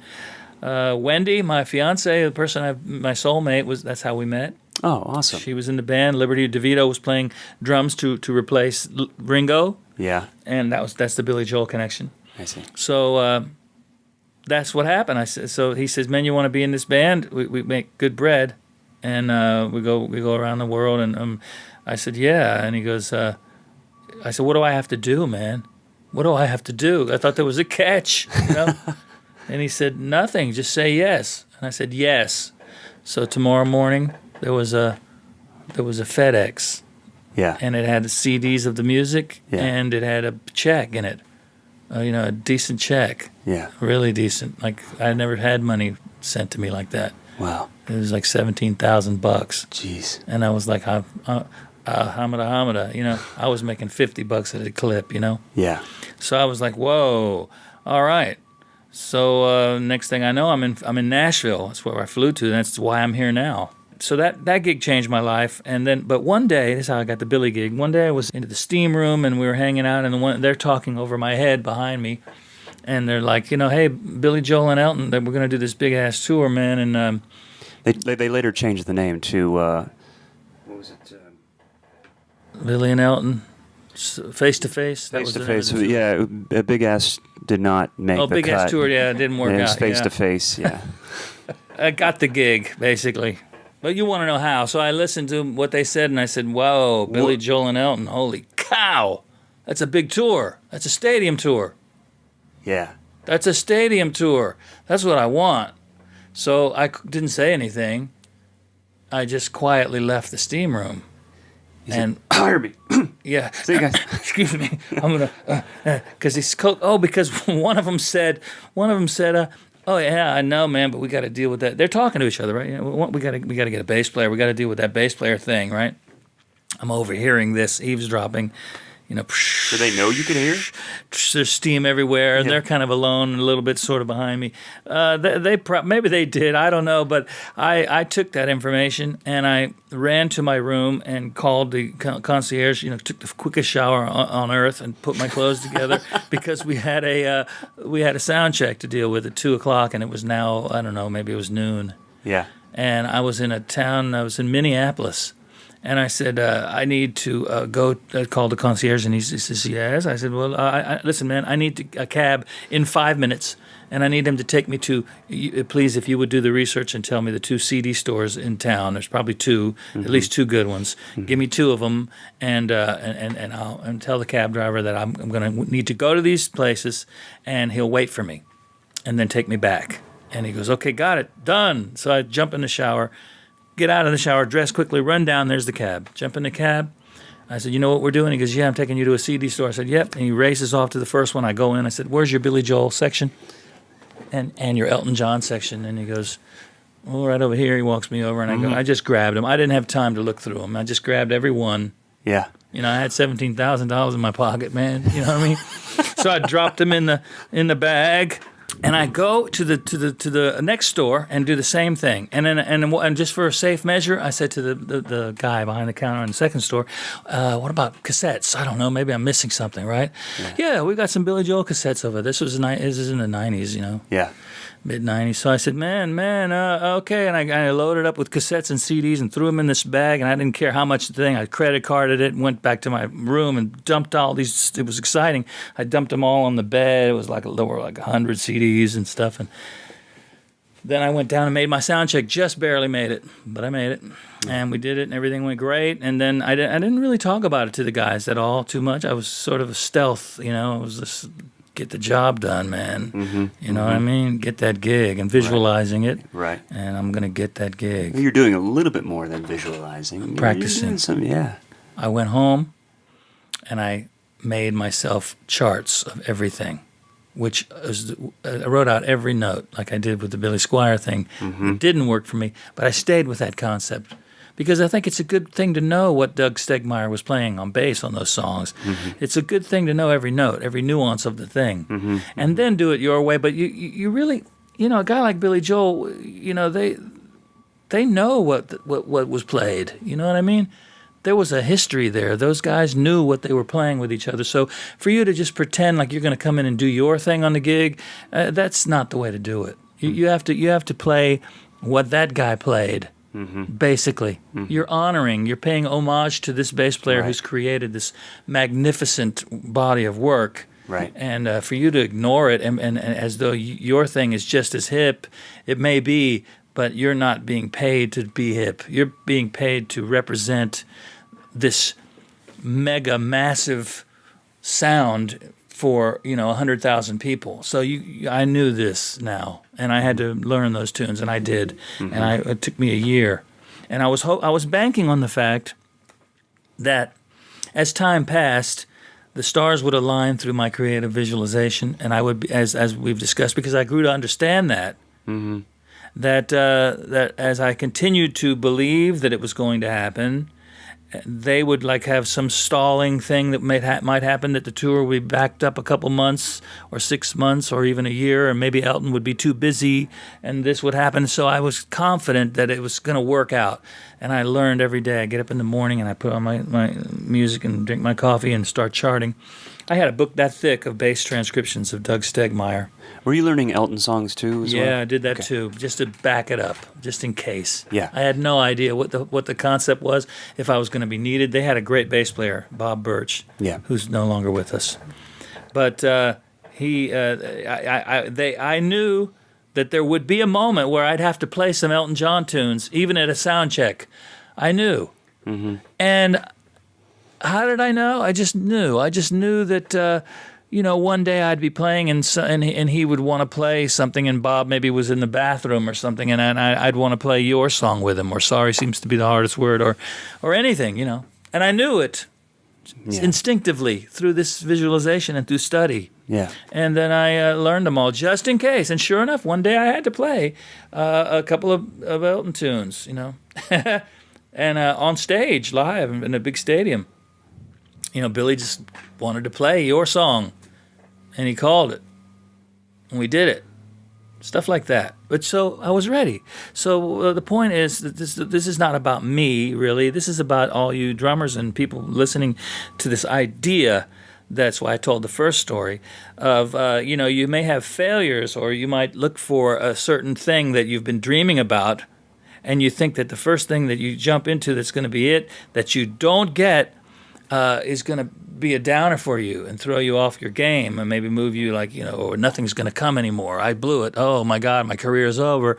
Wendy, my fiance, the person my soulmate, that's how we met. Oh, awesome. She was in the band. Liberty DeVito was playing drums to replace Ringo. Yeah. And that's the Billy Joel connection. I see. So that's what happened. So he says, man, you want to be in this band? We make good bread, and we go around the world. And I said, yeah. And he goes, I said, what do I have to do, man? What do I have to do? I thought there was a catch, And he said, nothing. Just say yes. And I said, yes. So tomorrow morning there was a FedEx. Yeah. And it had CDs of the music, and it had a check in it, a decent check. Yeah. Really decent. Like, I never had money sent to me like that. Wow. It was like $17,000. Jeez. And I was like, hamada. I was making $50 at a clip, Yeah. So I was like, whoa, all right. So next thing I know, I'm in Nashville. That's where I flew to. That's why I'm here now. So that gig changed my life, but one day, this is how I got the Billy gig. One day I was into the steam room, and we were hanging out, and they're talking over my head behind me, and they're like, hey, Billy Joel and Elton, we're going to do this big ass tour, man, and they later changed the name to what was it? Billy and Elton, Face to Face. Face to Face. Yeah, Big Ass did not make the cut. Oh, Big Ass tour, yeah, it didn't work out. It was Face to Face, yeah. I got the gig, basically. But you want to know how. So I listened to what they said, and I said, whoa, Billy Joel and Elton, holy cow. That's a big tour. That's a stadium tour. Yeah. That's a stadium tour. That's what I want. So I didn't say anything. I just quietly left the steam room. And hire me. Yeah. See you guys. Excuse me. I'm going to, because one of them said, oh yeah, I know, man, but we got to deal with that. They're talking to each other, right? We got to get a bass player. We got to deal with that bass player thing, right? I'm overhearing this, eavesdropping, you know, Do they know you could hear? there's steam everywhere, and Yeah. they're kind of alone, a little bit sort of behind me. Maybe they did, I don't know, but I took that information and I ran to my room and called the concierge. You know, took the quickest shower on earth and put my clothes together because we had a sound check to deal with at 2:00, and it was now, I don't know, maybe it was noon. Yeah. And I was in a town, I was in Minneapolis. And I said, I need to go. I called the concierge, and he says, yes. I said, well, listen, man, I need a cab in 5 minutes, and I need him to take me to, please, if you would do the research and tell me the 2 CD stores in town. There's probably 2, at least 2 good ones. Give me 2 of them, and I'll tell the cab driver that I'm going to need to go to these places, and he'll wait for me, and then take me back. And he goes, okay, got it, done. So I jump in the shower, get out of the shower, dress quickly, run down, there's the cab. Jump in the cab. I said, you know what we're doing? He goes, yeah, I'm taking you to a CD store. I said, yep. And he races off to the first one. I go in. I said, where's your Billy Joel section? And your Elton John section? And he goes, well, right over here. He walks me over, and I go, I just grabbed them. I didn't have time to look through them. I just grabbed every one. Yeah. You know, I had $17,000 in my pocket, man. You know what I mean? So I dropped them in the bag. And I go to the next store and do the same thing. And just for a safe measure, I said to the guy behind the counter in the second store, what about cassettes? I don't know. Maybe I'm missing something, right? Yeah, we got some Billy Joel cassettes over. This is in the 90s, you know. Yeah. Mid-90s. So I said, man, okay. And I loaded up with cassettes and CDs and threw them in this bag, and I didn't care how much the thing. I credit carded it and went back to my room and dumped all these. It was exciting. I dumped them all on the bed. It was there were like 100 CDs and stuff. And then I went down and made my sound check. Just barely made it, but I made it. And we did it, and everything went great. And then I didn't really talk about it to the guys at all too much. I was sort of a stealth, you know. It was just get the job done, man. You know what I mean? Get that gig and visualizing it. Right. And I'm going to get that gig. You're doing a little bit more than visualizing. Practicing. You're doing yeah. I went home and I made myself charts of everything, which I wrote out every note like I did with the Billy Squier thing. It didn't work for me, but I stayed with that concept because I think it's a good thing to know what Doug Stegmeyer was playing on bass on those songs. It's a good thing to know every note, every nuance of the thing, and then do it your way. But you really, you know, a guy like Billy Joel, you know, they know what was played. You know what I mean? There was a history there. Those guys knew what they were playing with each other. So for you to just pretend like you're going to come in and do your thing on the gig, that's not the way to do it. You have to play what that guy played. Basically, you're paying homage to this bass player who's created this magnificent body of work. Right. And for you to ignore it and as though your thing is just as hip, it may be, but you're not being paid to be hip. You're being paid to represent this mega massive sound for 100,000 people. So I knew this now, and I had to learn those tunes, and I did. And it took me a year, and I was banking on the fact that as time passed, the stars would align through my creative visualization, and I would be, as we've discussed, because I grew to understand that. That as I continued to believe that it was going to happen, they would have some stalling thing that might happen, that the tour would be backed up a couple months or 6 months or even a year, or maybe Elton would be too busy and this would happen. So I was confident that it was going to work out. And I learned every day. I get up in the morning and I put on my music and drink my coffee and start charting. I had a book that thick of bass transcriptions of Doug Stegmeyer. Were you learning Elton songs too? Yeah, I did that too, just to back it up, just in case. Yeah. I had no idea what the concept was, if I was going to be needed. They had a great bass player, Bob Birch, who's no longer with us. But I knew that there would be a moment where I'd have to play some Elton John tunes, even at a sound check. I knew. And how did I know? I just knew. I just knew that, one day I'd be playing and he would want to play something, and Bob maybe was in the bathroom or something, and I'd want to play your song with him, or Sorry Seems to Be the Hardest Word, or anything, And I knew it instinctively through this visualization and through study. Yeah. And then I learned them all just in case. And sure enough, one day I had to play a couple of Elton tunes, and on stage live in a big stadium. Billy just wanted to play your song, and he called it, and we did it. Stuff like that. But so I was ready. So the point is that this is not about me, really. This is about all you drummers and people listening to this idea. That's why I told the first story of, you may have failures, or you might look for a certain thing that you've been dreaming about, and you think that the first thing that you jump into that's going to be it, that you don't get, is going to be a downer for you and throw you off your game and maybe move you or nothing's going to come anymore. I blew it. Oh, my God, my career's over,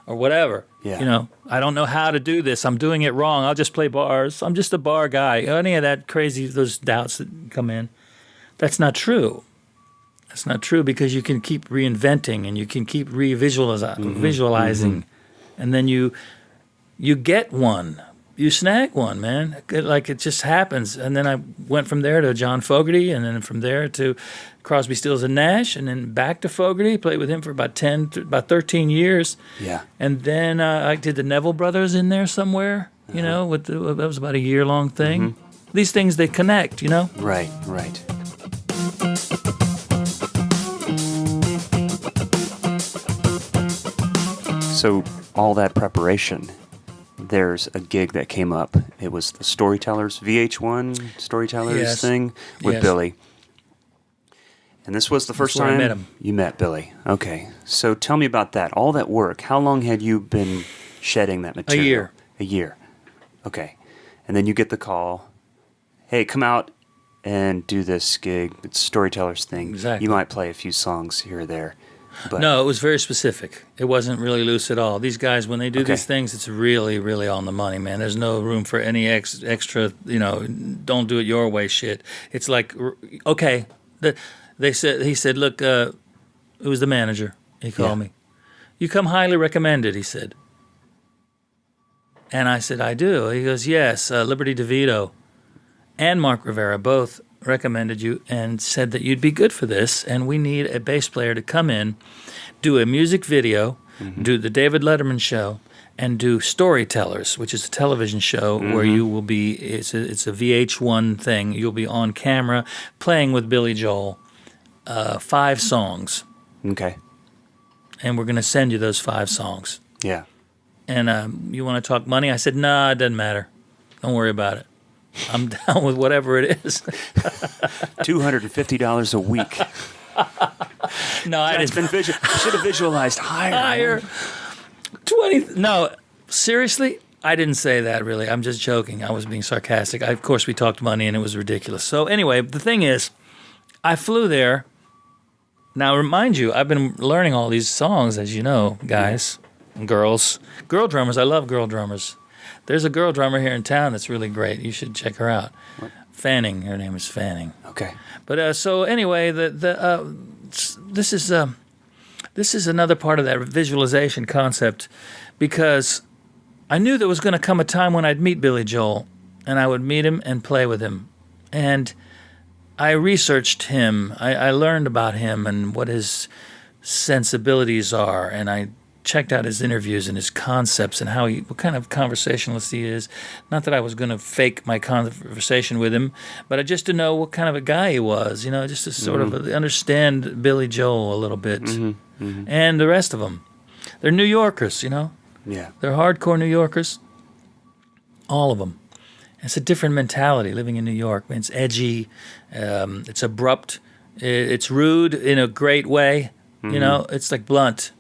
or whatever. Yeah. I don't know how to do this. I'm doing it wrong. I'll just play bars. I'm just a bar guy. Any of that crazy, those doubts that come in. That's not true. That's not true, because you can keep reinventing and you can keep visualizing, and then you get one. You snag one, man. It just happens. And then I went from there to John Fogerty, and then from there to Crosby, Stills and Nash, and then back to Fogerty. Played with him for about 13 years. Yeah. And then I did the Neville Brothers in there somewhere. That was about a year-long thing. These things, they connect. Right. So all that preparation, there's a gig that came up. It was the Storytellers, VH1 Storytellers thing with Billy. And this was the first time I met him. You met Billy. Okay. So tell me about that. All that work. How long had you been shedding that material? A year. A year. Okay. And then you get the call, hey, come out and do this gig. It's Storytellers thing. Exactly. You might play a few songs here or there. But No, it was very specific. It wasn't really loose at all. These guys, when they do these things, it's really, really on the money, man. There's no room for any extra, don't do it your way shit. It's like, okay, he said, look, it was the manager. He called me. You come highly recommended, he said. And I said, I do. He goes, yes, Liberty Devitto and Mark Rivera both recommended you and said that you'd be good for this, and we need a bass player to come in, do a music video, do the David Letterman show, and do Storytellers, which is a television show where you will be, it's a VH1 thing, you'll be on camera playing with Billy Joel 5 songs. Okay. And we're going to send you those 5 songs. Yeah. And you want to talk money? I said, nah, it doesn't matter. Don't worry about it. I'm down with whatever it is. $250 a week. No, I That's didn't. been I should have visualized higher. 20. No, seriously, I didn't say that really. I'm just joking. I was being sarcastic. Of course, we talked money and it was ridiculous. So anyway, the thing is, I flew there. Now, remind you, I've been learning all these songs, as you know, guys and girls. Girl drummers, I love girl drummers. There's a girl drummer here in town that's really great. You should check her out. What? Fanning. Her name is Fanning. Okay. But so anyway, this is another part of that visualization concept, because I knew there was going to come a time when I'd meet Billy Joel, and I would meet him and play with him, and I researched him. I learned about him and what his sensibilities are, and I checked out his interviews and his concepts and what kind of conversationalist he is. Not that I was going to fake my conversation with him, but just to know what kind of a guy he was, just to sort of understand Billy Joel a little bit, and the rest of them. They're New Yorkers, Yeah. They're hardcore New Yorkers, all of them. It's a different mentality living in New York. It's edgy, it's abrupt, it's rude in a great way. It's like blunt.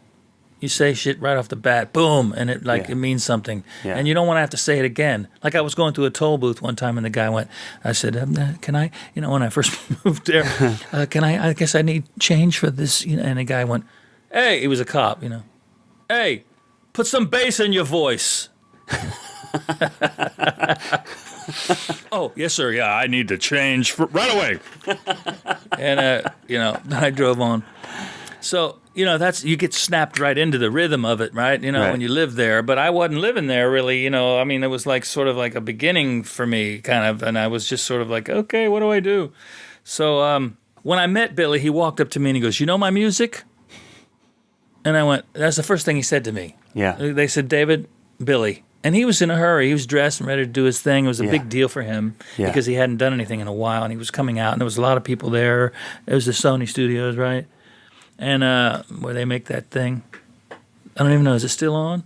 You say shit right off the bat, boom, and it means something. Yeah. And you don't want to have to say it again. Like I was going through a toll booth one time, and the guy went, I said, can I, when I first moved there, I guess I need change for this, and the guy went, hey, he was a cop, hey, put some bass in your voice. Oh, yes, sir, yeah, I need to change right away. And, I drove on. So, you get snapped right into the rhythm of it, right? Right. When you live there. But I wasn't living there really, it was like sort of like a beginning for me, kind of. And I was just sort of like, okay, what do I do? So when I met Billy, he walked up to me and he goes, you know my music? And I went, that's the first thing he said to me. Yeah. They said, David, Billy, And he was in a hurry. He was dressed and ready to do his thing. It was a big deal for him because he hadn't done anything in a while, and he was coming out, and there was a lot of people there. It was the Sony Studios, right? And where they make that thing. I don't even know. Is it still on?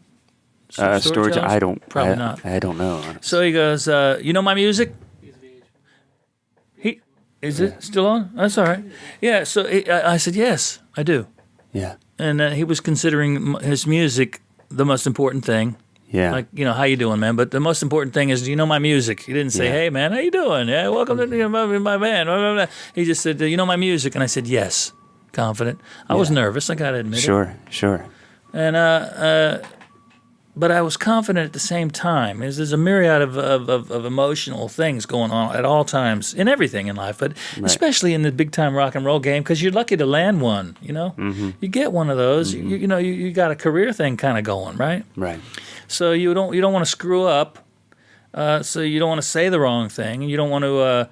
Storage? House? Probably not. I don't know. Honestly. So he goes, you know my music? Is it still on? That's all right. Yeah, so I said, yes, I do. Yeah. And he was considering his music the most important thing. Yeah. Like, how you doing, man? But the most important thing is, do you know my music? He didn't say, hey, man, how you doing? Yeah, welcome to my band. Blah, blah, blah. He just said, do you know my music? And I said, yes, confident. I was nervous, I got to admit it. Sure. And, but I was confident at the same time. There's a myriad of emotional things going on at all times in everything in life, but especially in the big-time rock and roll game, because you're lucky to land one, Mm-hmm. You get one of those, mm-hmm. you got a career thing kind of going, right? Right. So you don't want to screw up. So you don't want to say the wrong thing. You don't want to,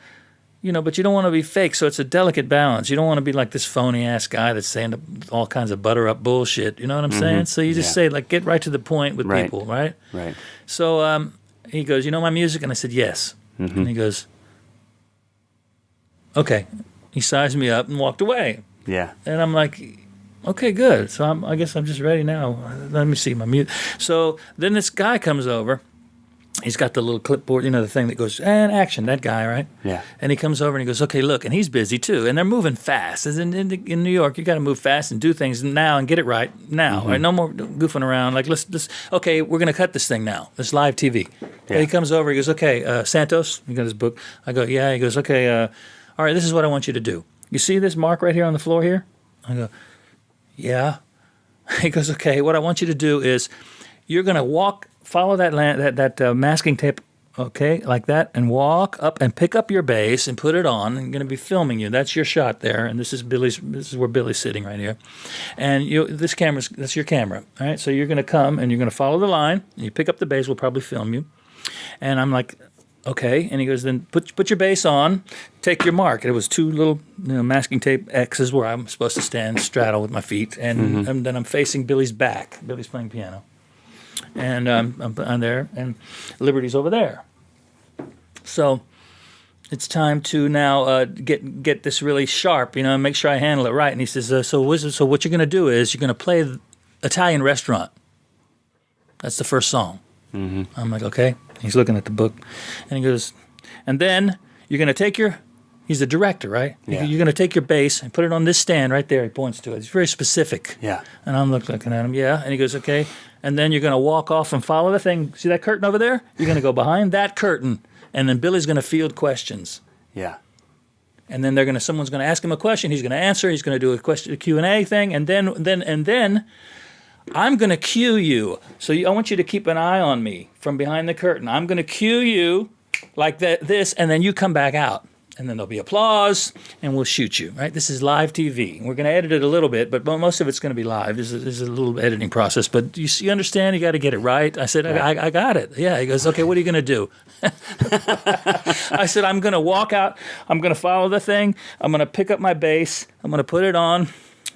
but you don't want to be fake. So it's a delicate balance. You don't want to be like this phony ass guy that's saying all kinds of butter up bullshit. You know what I'm saying? So you just say get right to the point with people, right? Right. So he goes, you know my music, and I said yes. Mm-hmm. And he goes, okay. He sized me up and walked away. Yeah. And I'm like, okay, good. So I guess I'm just ready now. Let me see my music. So then this guy comes over. He's got the little clipboard, the thing that goes, and action, that guy, right? Yeah. And he comes over and he goes, okay, look, and he's busy too. And they're moving fast. As in New York, you got to move fast and do things now and get it right now. Mm-hmm. Right? No more goofing around. Like, let's okay, we're going to cut this thing now. This live TV. Yeah. And he comes over, he goes, okay, Santos, you got his book. I go, yeah. He goes, okay, all right, this is what I want you to do. You see this mark right here on the floor here? I go, yeah. He goes, okay, what I want you to do is you're going to follow that masking tape, okay, like that, and walk up and pick up your bass and put it on. I'm going to be filming you. That's your shot there, and this is where Billy's sitting right here. And that's your camera, all right? So you're going to come, and you're going to follow the line, and you pick up the bass. We'll probably film you. And I'm like, okay. And he goes, then put your bass on, take your mark. And it was two little masking tape X's where I'm supposed to stand straddle with my feet. And, and then I'm facing Billy's back. Billy's playing piano. And I'm there, and Liberty's over there. So it's time to now get this really sharp, and make sure I handle it right. And he says, so what you're going to do is you're going to play Italian Restaurant. That's the first song. Mm-hmm. I'm like, okay. He's looking at the book, and he goes, and then you're going to take he's the director, right? Yeah. You're going to take your bass and put it on this stand right there. He points to it. He's very specific. Yeah. And I'm looking at him, yeah. And he goes, okay. And then you're going to walk off and follow the thing. See that curtain over there? You're going to go behind that curtain, and then Billy's going to field questions. Yeah. And then someone's going to ask him a question. He's going to answer. He's going to do a Q&A thing, and then I'm going to cue you. So I want you to keep an eye on me from behind the curtain. I'm going to cue you like this, and then you come back out. And then there'll be applause, and we'll shoot you, right? This is live TV. We're going to edit it a little bit, but most of it's going to be live. There's a little editing process, but you understand? You got to get it right. I said, right. I got it. Yeah. He goes, okay, what are you going to do? I said, I'm going to walk out. I'm going to follow the thing. I'm going to pick up my bass. I'm going to put it on,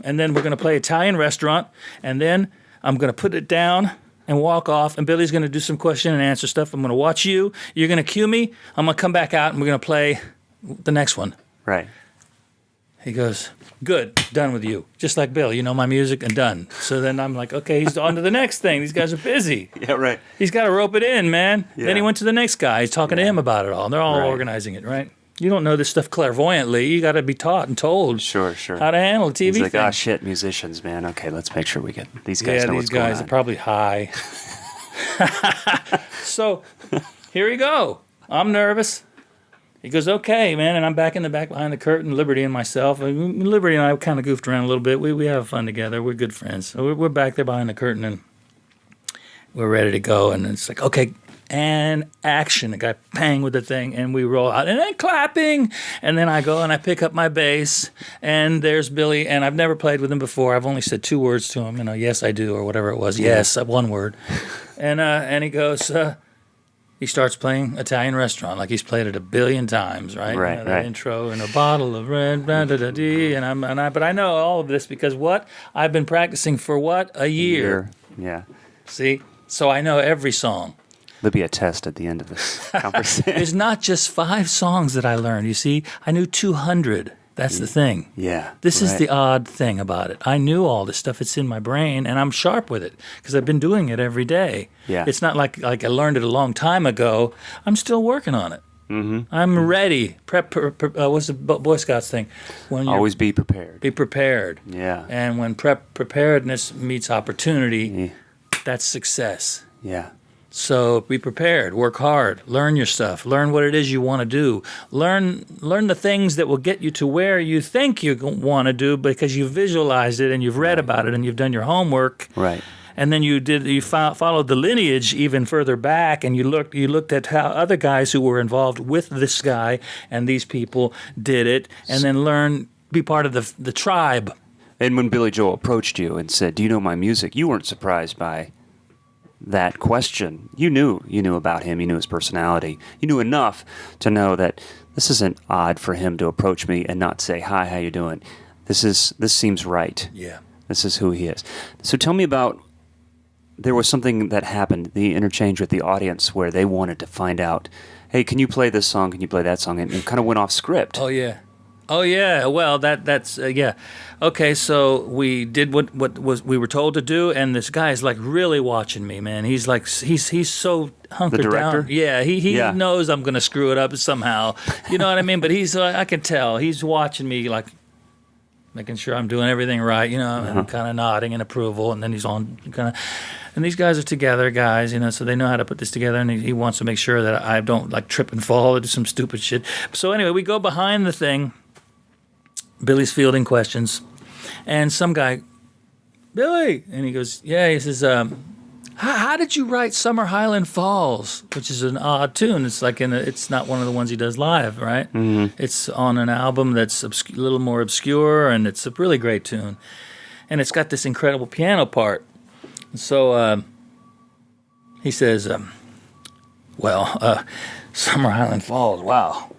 and then we're going to play Italian Restaurant, and then I'm going to put it down and walk off, and Billy's going to do some question and answer stuff. I'm going to watch you. You're going to cue me. I'm going to come back out, and we're going to play the next one. Right. He goes, good, done with you. Just like Bill, my music, and done. So then I'm like, okay, he's on to the next thing. These guys are busy. Yeah, right. He's got to rope it in, man. Yeah. Then he went to the next guy. He's talking to him about it all. And they're all organizing it, right? You don't know this stuff clairvoyantly. You got to be taught and told how to handle a TV He's like, thing. shit, musicians, man. Okay, let's make sure we get these guys know what's going on. Yeah, these guys are probably high. So here we go. I'm nervous. He goes, okay, man, and I'm back in the back behind the curtain, Liberty and myself. Liberty and I kind of goofed around a little bit. We have fun together. We're good friends. So we're back there behind the curtain, and we're ready to go. And it's like, okay, and action. The guy bang with the thing, and we roll out, and then clapping. And then I go and I pick up my bass, and there's Billy, and I've never played with him before. I've only said 2 words to him, yes, I do, or whatever it was. Yes, 1 word. And he goes, he starts playing Italian Restaurant like he's played it 1 billion times, right? Right, that intro and a bottle of red, but I know all of this because what? I've been practicing for what? A year. Yeah. See? So I know every song. There'll be a test at the end of this conversation. There's not just 5 songs that I learned. You see, I knew 200. That's the thing. Yeah. This is right. the odd thing about it. I knew all this stuff. It's in my brain, and I'm sharp with it because I've been doing it every day. Yeah. It's not like I learned it a long time ago. I'm still working on it. Mm-hmm. I'm ready. What's the Boy Scouts thing? When you Always be prepared. be prepared. Yeah. And when preparedness meets opportunity, that's success. Yeah. So be prepared, work hard, learn your stuff, learn what it is you want to do, learn the things that will get you to where you think you want to do because you visualized it and you've read about it and you've done your homework. Right. And then you followed the lineage even further back, and you looked at how other guys who were involved with this guy and these people did it, and then be part of the tribe. And when Billy Joel approached you and said, "Do you know my music?" you weren't surprised by that question. You knew about him. You knew his personality. You knew enough to know that this isn't odd for him to approach me and not say, "Hi, how you doing?" This seems right. Yeah. This is who he is. So tell me about. There was something that happened, the interchange with the audience, where they wanted to find out, "Hey, can you play this song? Can you play that song?" And it kind of went off script. Oh yeah. Well, that's yeah. Okay, so we did what we were told to do, and this guy is like really watching me, man. He's like he's so hunkered The director? down. Yeah, he Yeah. knows I'm gonna screw it up somehow. You know what I mean? But I can tell he's watching me, like making sure I'm doing everything right. You know, and kind of nodding in approval, and then he's on kind of. And these guys are together, guys, you know, so they know how to put this together, and he wants to make sure that I don't like trip and fall or do some stupid shit. So anyway, we go behind the thing. Billy's fielding questions, and some guy, "Billy," and he goes, "Yeah," he says, how did you write Summer Highland Falls?" Which is an odd tune. It's like it's not one of the ones he does live, right? Mm-hmm. It's on an album that's a little more obscure, and it's a really great tune, and it's got this incredible piano part. So he says, Summer Highland Falls, wow.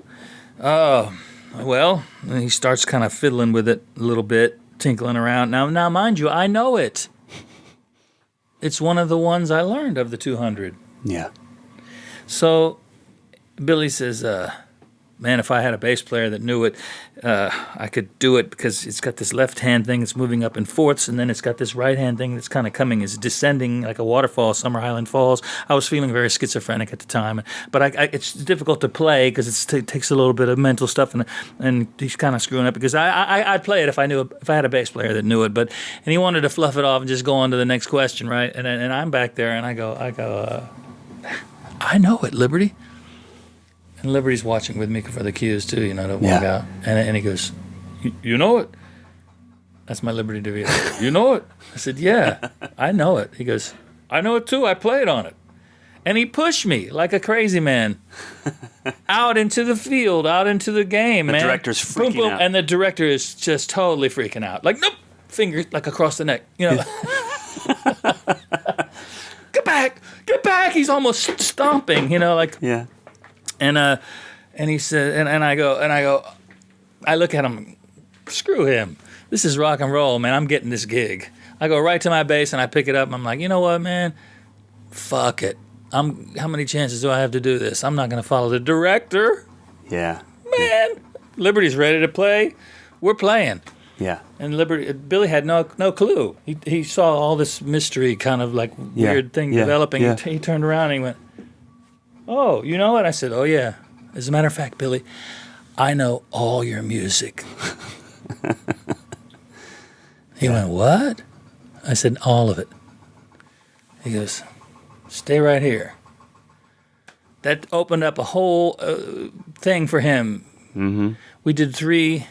Well, and he starts kind of fiddling with it a little bit, tinkling around. Now, mind you, I know it. It's one of the ones I learned of the 200. Yeah. So Billy says, "Man, if I had a bass player that knew it, I could do it because it's got this left-hand thing that's moving up in fourths, and then it's got this right-hand thing that's kind of is descending like a waterfall, Summer Highland Falls." I was feeling very schizophrenic at the time, but it's difficult to play because it takes a little bit of mental stuff, and he's kind of screwing up because I'd play it if I had a bass player that knew it, and he wanted to fluff it off and just go on to the next question, right? And I'm back there, and I go, "I know it, Liberty." And Liberty's watching with me for the cues too, you know, to walk out. And he goes, "You know it?" That's my Liberty Devitto. "You know it?" I said, "Yeah, I know it." He goes, "I know it too. I played on it." And he pushed me like a crazy man out into the field, out into the game, man. The director's freaking out. And the director is just totally freaking out. Like, nope, finger like across the neck, you know. Get back. He's almost stomping, you know, like. Yeah. And he said, and I go, I look at him, screw him. This is rock and roll, man. I'm getting this gig. I go right to my bass and I pick it up. And I'm like, you know what, man? Fuck it. How many chances do I have to do this? I'm not going to follow the director. Yeah. Man, Liberty's ready to play. We're playing. Yeah. And Billy had no clue. He saw all this mystery kind of like weird thing developing. Yeah. He turned around and he went, "Oh, you know what?" I said, "Oh, yeah. As a matter of fact, Billy, I know all your music." He went, "What?" I said, "All of it." He goes, "Stay right here." That opened up a whole thing for him. Mm-hmm. We did 3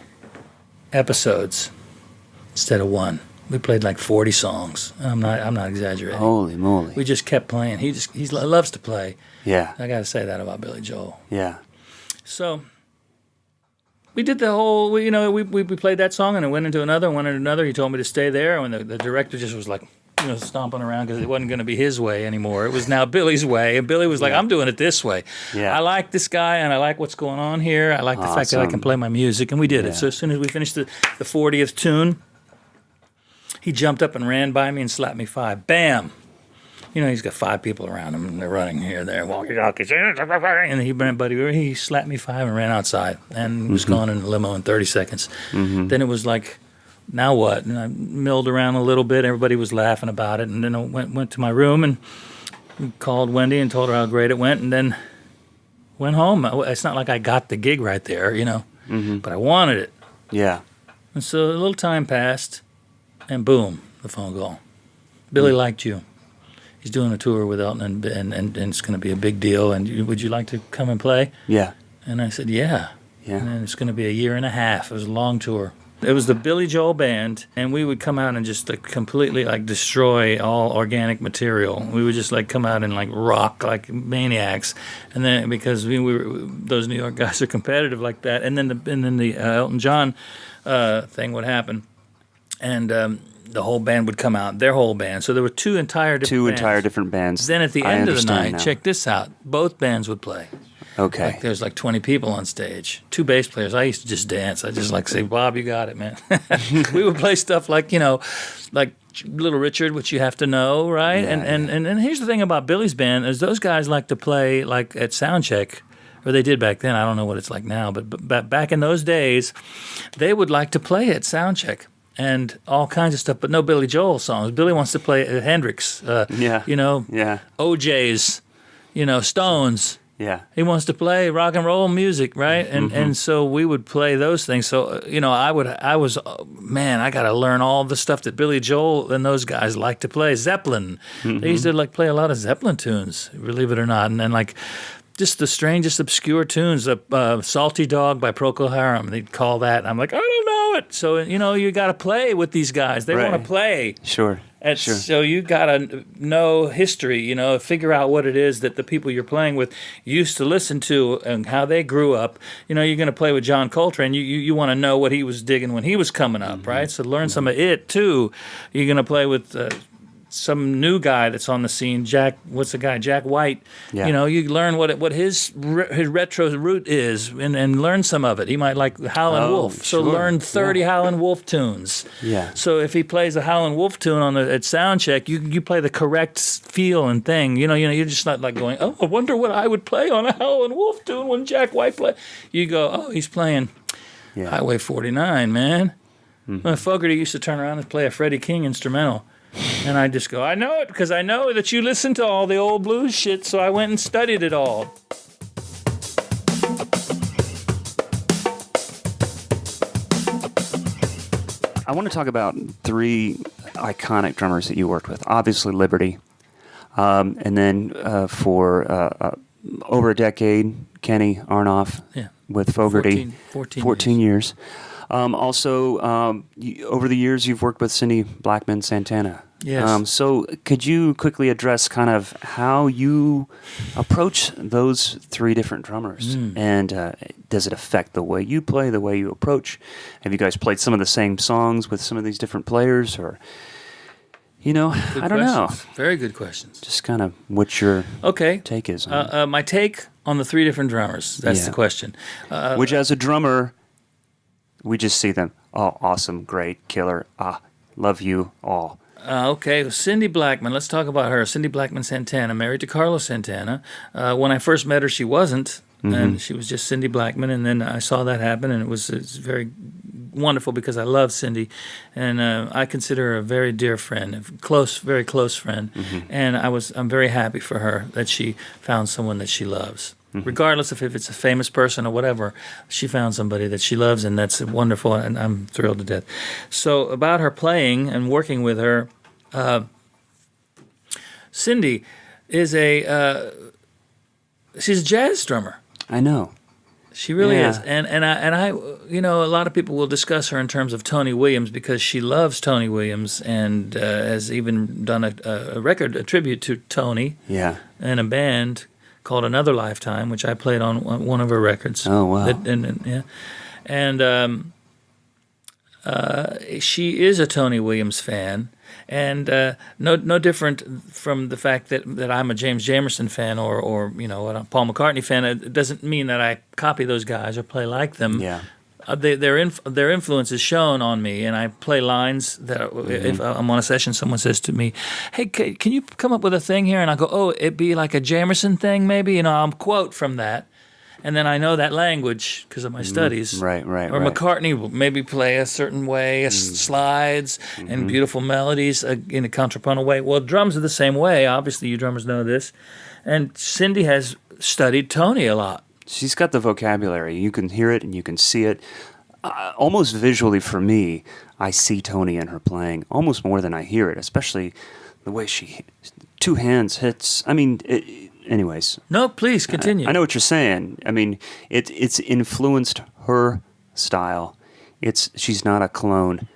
episodes instead of 1. We played like 40 songs. I'm not exaggerating. Holy moly. We just kept playing. He loves to play. Yeah. I got to say that about Billy Joel. Yeah. So we did the whole, we played that song and it went into another. He told me to stay there, and the director just was like, stomping around because it wasn't going to be his way anymore. It was now Billy's way, and Billy was like, "I'm doing it this way. Yeah. I like this guy, and I like what's going on here. I like the fact that I can play my music," and we did it. So as soon as we finished the 40th tune, he jumped up and ran by me and slapped me 5. Bam! he's got 5 people around him, and they're running here, there, walkie-talkies, and he slapped me 5 and ran outside, and was gone in a limo in 30 seconds. Then it was like, now what? And I milled around a little bit. Everybody was laughing about it, and then I went to my room and called Wendy and told her how great it went, and then went home. It's not like I got the gig right there, but I wanted it. Yeah. And so a little time passed, and boom, the phone call. Billy liked you. He's doing a tour with Elton, and it's going to be a big deal. And would you like to come and play? Yeah. And I said, yeah. Yeah. And then it's going to be a year and a half. It was a long tour. It was the Billy Joel Band, and we would come out and just completely destroy all organic material. We would just come out and rock like maniacs, and then because we were those New York guys are competitive like that, and then the Elton John thing would happen, and the whole band would come out, their whole band. So there were two entire different bands. Then at the end of the night, check this out, both bands would play. Okay. There's 20 people on stage, 2 bass players. I used to just dance. I just say, Bob, you got it, man. We would play stuff like Little Richard, which you have to know, right? Yeah, and here's the thing about Billy's band is those guys like to play at sound check, or they did back then. I don't know what it's like now, but back in those days, they would like to play at sound check and all kinds of stuff, but no Billy Joel songs. Billy wants to play Hendrix, OJ's, Stones. Yeah. He wants to play rock and roll music, right? And so we would play those things. So, I got to learn all the stuff that Billy Joel and those guys like to play. Zeppelin. They used to play a lot of Zeppelin tunes, believe it or not. And then just the strangest obscure tunes, Salty Dog by Procol Harum. They'd call that. And I'm like, I don't know it. So, you got to play with these guys. They want to play. Sure. Sure. So you got to know history, figure out what it is that the people you're playing with used to listen to and how they grew up. You're going to play with John Coltrane. You want to know what he was digging when he was coming up, right? So learn some of it, too. You're going to play with some new guy that's on the scene, Jack White. Yeah. You learn what his retro root is and learn some of it. He might like Howlin' Wolf, so learn 30 Howlin' Wolf tunes. Yeah. So if he plays a Howlin' Wolf tune at sound check, you play the correct feel and thing. You're just not going, oh, I wonder what I would play on a Howlin' Wolf tune when Jack White play. You go, oh, he's playing Highway 49, man. Fogerty used to turn around and play a Freddie King instrumental. And I just go, I know it because I know that you listen to all the old blues shit, so I went and studied it all. I want to talk about 3 iconic drummers that you worked with. Obviously, Liberty. And then for over a decade, Kenny Aronoff with Fogerty. 14 years. Also, over the years, you've worked with Cindy Blackman-Santana. Yes. So could you quickly address kind of how you approach those 3 different drummers? And does it affect the way you play, the way you approach? Have you guys played some of the same songs with some of these different players? Or, I don't know. Very good questions. Just kind of what your take is on it. My take on the 3 different drummers. That's the question. Which, as a drummer, we just see them. Oh, awesome, great, killer. Love you all. Okay, Cindy Blackman. Let's talk about her. Cindy Blackman-Santana, married to Carlos Santana. When I first met her, she wasn't, and she was just Cindy Blackman. And then I saw that happen, and it's very wonderful because I love Cindy, and I consider her a very dear friend, very close friend. And I'm very happy for her that she found someone that she loves. Regardless of if it's a famous person or whatever, she found somebody that she loves, and that's wonderful, and I'm thrilled to death. So about her playing and working with her, Cindy is she's a jazz drummer. I know. She really is, and I a lot of people will discuss her in terms of Tony Williams because she loves Tony Williams and has even done a tribute to Tony. Yeah. In a band called Another Lifetime, which I played on one of her records. Oh, wow. She is a Tony Williams fan, and no different from the fact that I'm a James Jamerson fan or a Paul McCartney fan. It doesn't mean that I copy those guys or play like them. Yeah. their influence is shown on me, and I play lines that if I'm on a session, someone says to me, "Hey, can you come up with a thing here?" And I go, "Oh, it'd be like a Jamerson thing, maybe." I'll quote from that, and then I know that language because of my studies. Right. Or McCartney will maybe play a certain way, slides and beautiful melodies in a contrapuntal way. Well, drums are the same way. Obviously, you drummers know this, and Cindy has studied Tony a lot. She's got the vocabulary. You can hear it and you can see it. Almost visually for me, I see Tony in her playing almost more than I hear it, especially the way she two hands hits. I mean, anyways. No, please continue. I know what you're saying. I mean, it's influenced her style. She's not a clone,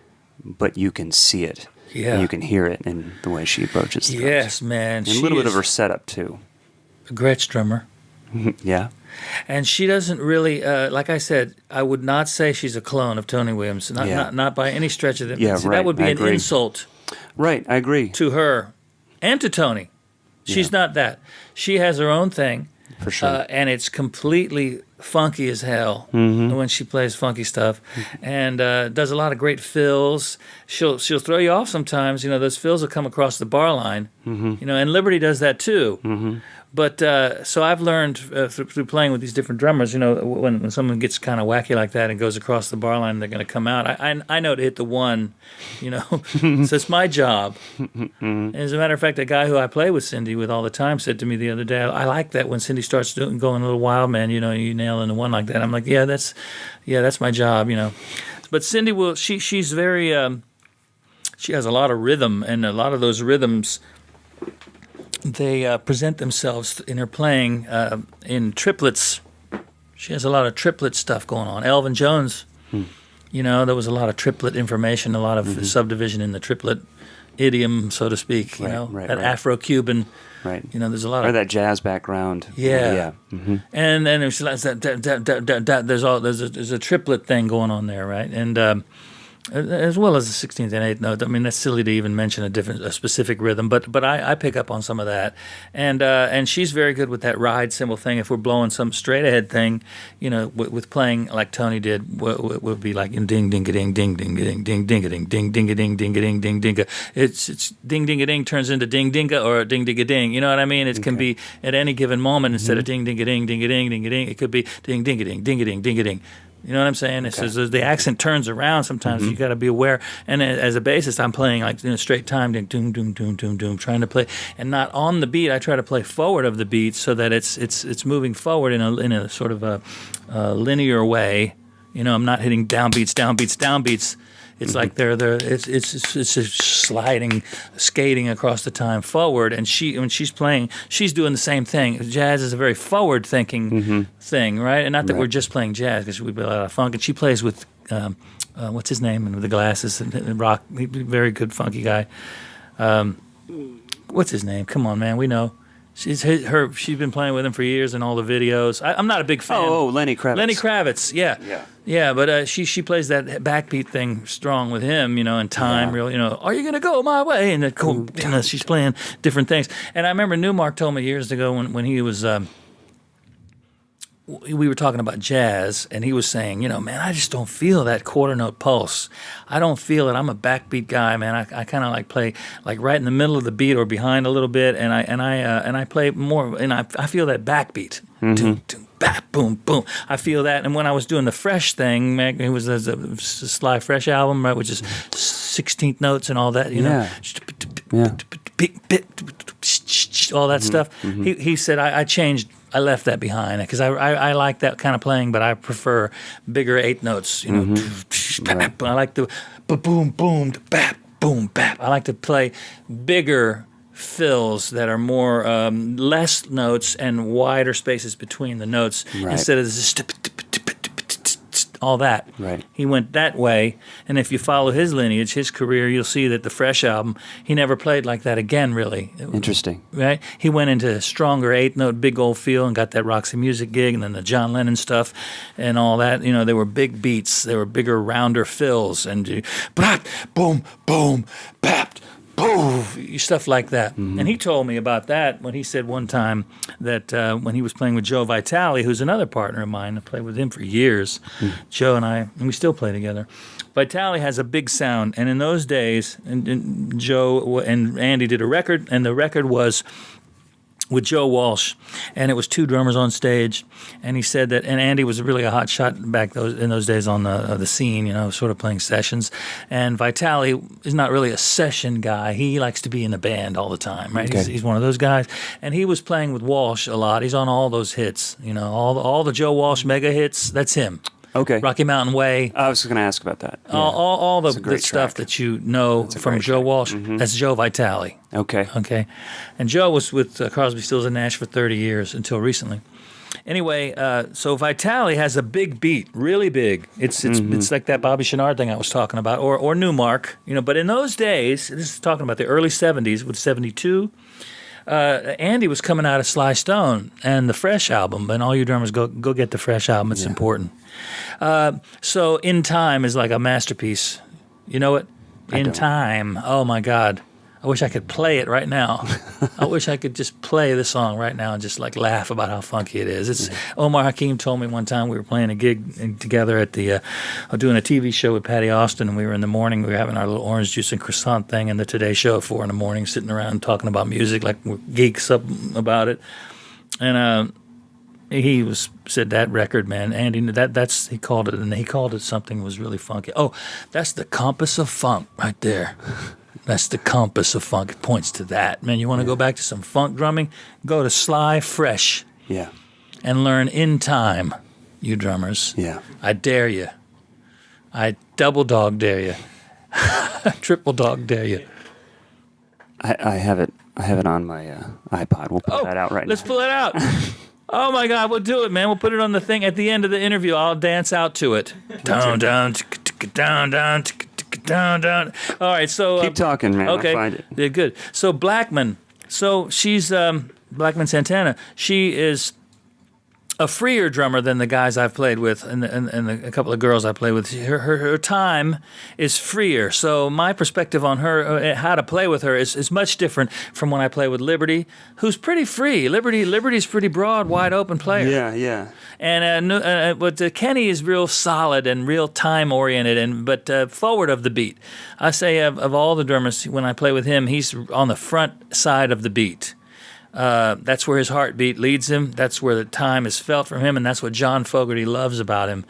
but you can see it. Yeah. And you can hear it in the way she approaches the drums. Yes, man. And a little bit of her setup, too. A great drummer. Yeah. And she doesn't really, like I said, I would not say she's a clone of Tony Williams. Not by any stretch of the imagination. Right. That would be an agree. insult. Right, I agree. To her and to Tony. She's not that. She has her own thing. For sure. And it's completely funky as hell when she plays funky stuff, and does a lot of great fills. She'll throw you off sometimes. Those fills will come across the bar line. And Liberty does that too. But so I've learned through playing with these different drummers, when someone gets kind of wacky like that and goes across the bar line, they're going to come out. I know to hit the one, so it's my job. And as a matter of fact, a guy who I play with Cindy with all the time said to me the other day, "I like that when Cindy starts going a little wild, man. You nail in the one like that." I'm like, yeah, that's my job, But Cindy she's very she has a lot of rhythm, and a lot of those rhythms, they present themselves in her playing in triplets. She has a lot of triplet stuff going on. Elvin Jones, there was a lot of triplet information, a lot of subdivision in the triplet idiom, so to speak. That Afro-Cuban. Right. There's a lot of that jazz background. Yeah. Mm-hmm. And then there's there's a triplet thing going on there, right? And as well as the 16th and 8th note. I mean, that's silly to even mention a specific rhythm, but I pick up on some of that, and she's very good with that ride cymbal thing. If we're blowing some straight ahead thing, with playing like Tony did, would be like ding ding a ding ding ding a ding ding ding a ding ding ding a ding ding a ding ding ding. It's ding ding a ding turns into ding dinga or ding ding a ding. You know what I mean? It can be at any given moment instead of ding ding a ding ding a ding ding a ding. It could be ding ding a ding ding a ding ding a ding. You know what I'm saying? It's as the accent turns around, sometimes you got to be aware. And as a bassist, I'm playing like straight time, doom, doom, doom, doom, doom, trying to play, and not on the beat. I try to play forward of the beat so that it's moving forward in a sort of a linear way. I'm not hitting downbeats, downbeats, downbeats. It's like it's just sliding, skating across the time forward. And when she's playing, she's doing the same thing. Jazz is a very forward-thinking thing, right? And not that we're just playing jazz, because we play a lot of funk. And she plays with what's his name, and with the glasses and rock, very good funky guy. What's his name? Come on, man, we know. She's been playing with him for years in all the videos. I'm not a big fan. Oh, Lenny Kravitz. Lenny Kravitz, yeah. But she plays that backbeat thing strong with him, and time. Real, are you gonna go my way? And she's playing different things. And I remember Newmark told me years ago when he was. We were talking about jazz, and he was saying, man, I just don't feel that quarter note pulse. I don't feel it. I'm a backbeat guy, man. I kind of like play like right in the middle of the beat or behind a little bit, and I play more, and I feel that backbeat. Doom, doom, bap, boom, boom. I feel that. And when I was doing the Fresh thing, it was a Sly Fresh album, right, which is 16th notes and all that, all that stuff. He said I changed. I left that behind because I like that kind of playing, but I prefer bigger 8 notes. I like the boom boom bap boom bap. I like to play bigger fills that are more less notes and wider spaces between the notes instead of this all that. Right. He went that way, and if you follow his lineage, his career, you'll see that the Fresh album, he never played like that again, really. Interesting. Right? He went into stronger 8-note, big old feel, and got that Roxy Music gig, and then the John Lennon stuff and all that. They were big beats. They were bigger, rounder fills, and bap, boom, boom, bap, poof, stuff like that. And he told me about that when he said one time that when he was playing with Joe Vitale, who's another partner of mine, I played with him for years. Joe and I, and we still play together. Vitale has a big sound, and in those days, and Joe and Andy did a record, and the record was with Joe Walsh, and it was 2 drummers on stage, and he said that, and Andy was really a hot shot back in those days on the scene, sort of playing sessions, and Vitale is not really a session guy. He likes to be in a band all the time, right? Okay. He's one of those guys, and he was playing with Walsh a lot. He's on all those hits, all the Joe Walsh mega hits, that's him. Okay. Rocky Mountain Way. I was going to ask about that. Yeah. All the great stuff track. that you know from Joe Walsh, that's Joe Vitale. Okay. Okay. And Joe was with Crosby, Stills and Nash for 30 years until recently. Anyway, so Vitale has a big beat, really big. It's like that Bobby Chenard thing I was talking about, or Newmark, But in those days, this is talking about the early 70s with 72, Andy was coming out of Sly Stone and the Fresh album, and all you drummers go get the Fresh album. It's important. So In Time is like a masterpiece. You know it? In Time. Oh my God. I wish I could play it right now. I wish I could just play the song right now and just like laugh about how funky it is. It's Omar Hakim told me one time we were playing a gig together at the doing a TV show with Patty Austin, and we were in the morning, we were having our little orange juice and croissant thing and the Today Show at 4 a.m, sitting around talking about music like we're geeks up about it. And he said that record, man, Andy, that's he called it something that was really funky. Oh, that's the compass of funk right there. That's the compass of funk. It points to that. Man, you want to go back to some funk drumming? Go to Sly Fresh. Yeah. And learn In Time, you drummers. Yeah. I dare you. I double dog dare you. Triple dog dare you. I have it on my iPod. We'll pull that out right let's now. pull it out. Oh my God, we'll do it, man. We'll put it on the thing at the end of the interview. I'll dance out to it. Down, down, down, down. Down. All right, so Keep talking, man. Okay, I'll find it. Yeah, good. So Blackman. So she's Blackman-Santana. She is a freer drummer than the guys I've played with, and a couple of girls I play with. Her time is freer. So my perspective on her, how to play with her, is much different from when I play with Liberty, who's pretty free. Liberty's pretty broad, wide open player. Yeah. And but Kenny is real solid and real time oriented, but forward of the beat. I say of all the drummers, when I play with him, he's on the front side of the beat. That's where his heartbeat leads him. That's where the time is felt from him, and that's what John Fogerty loves about him.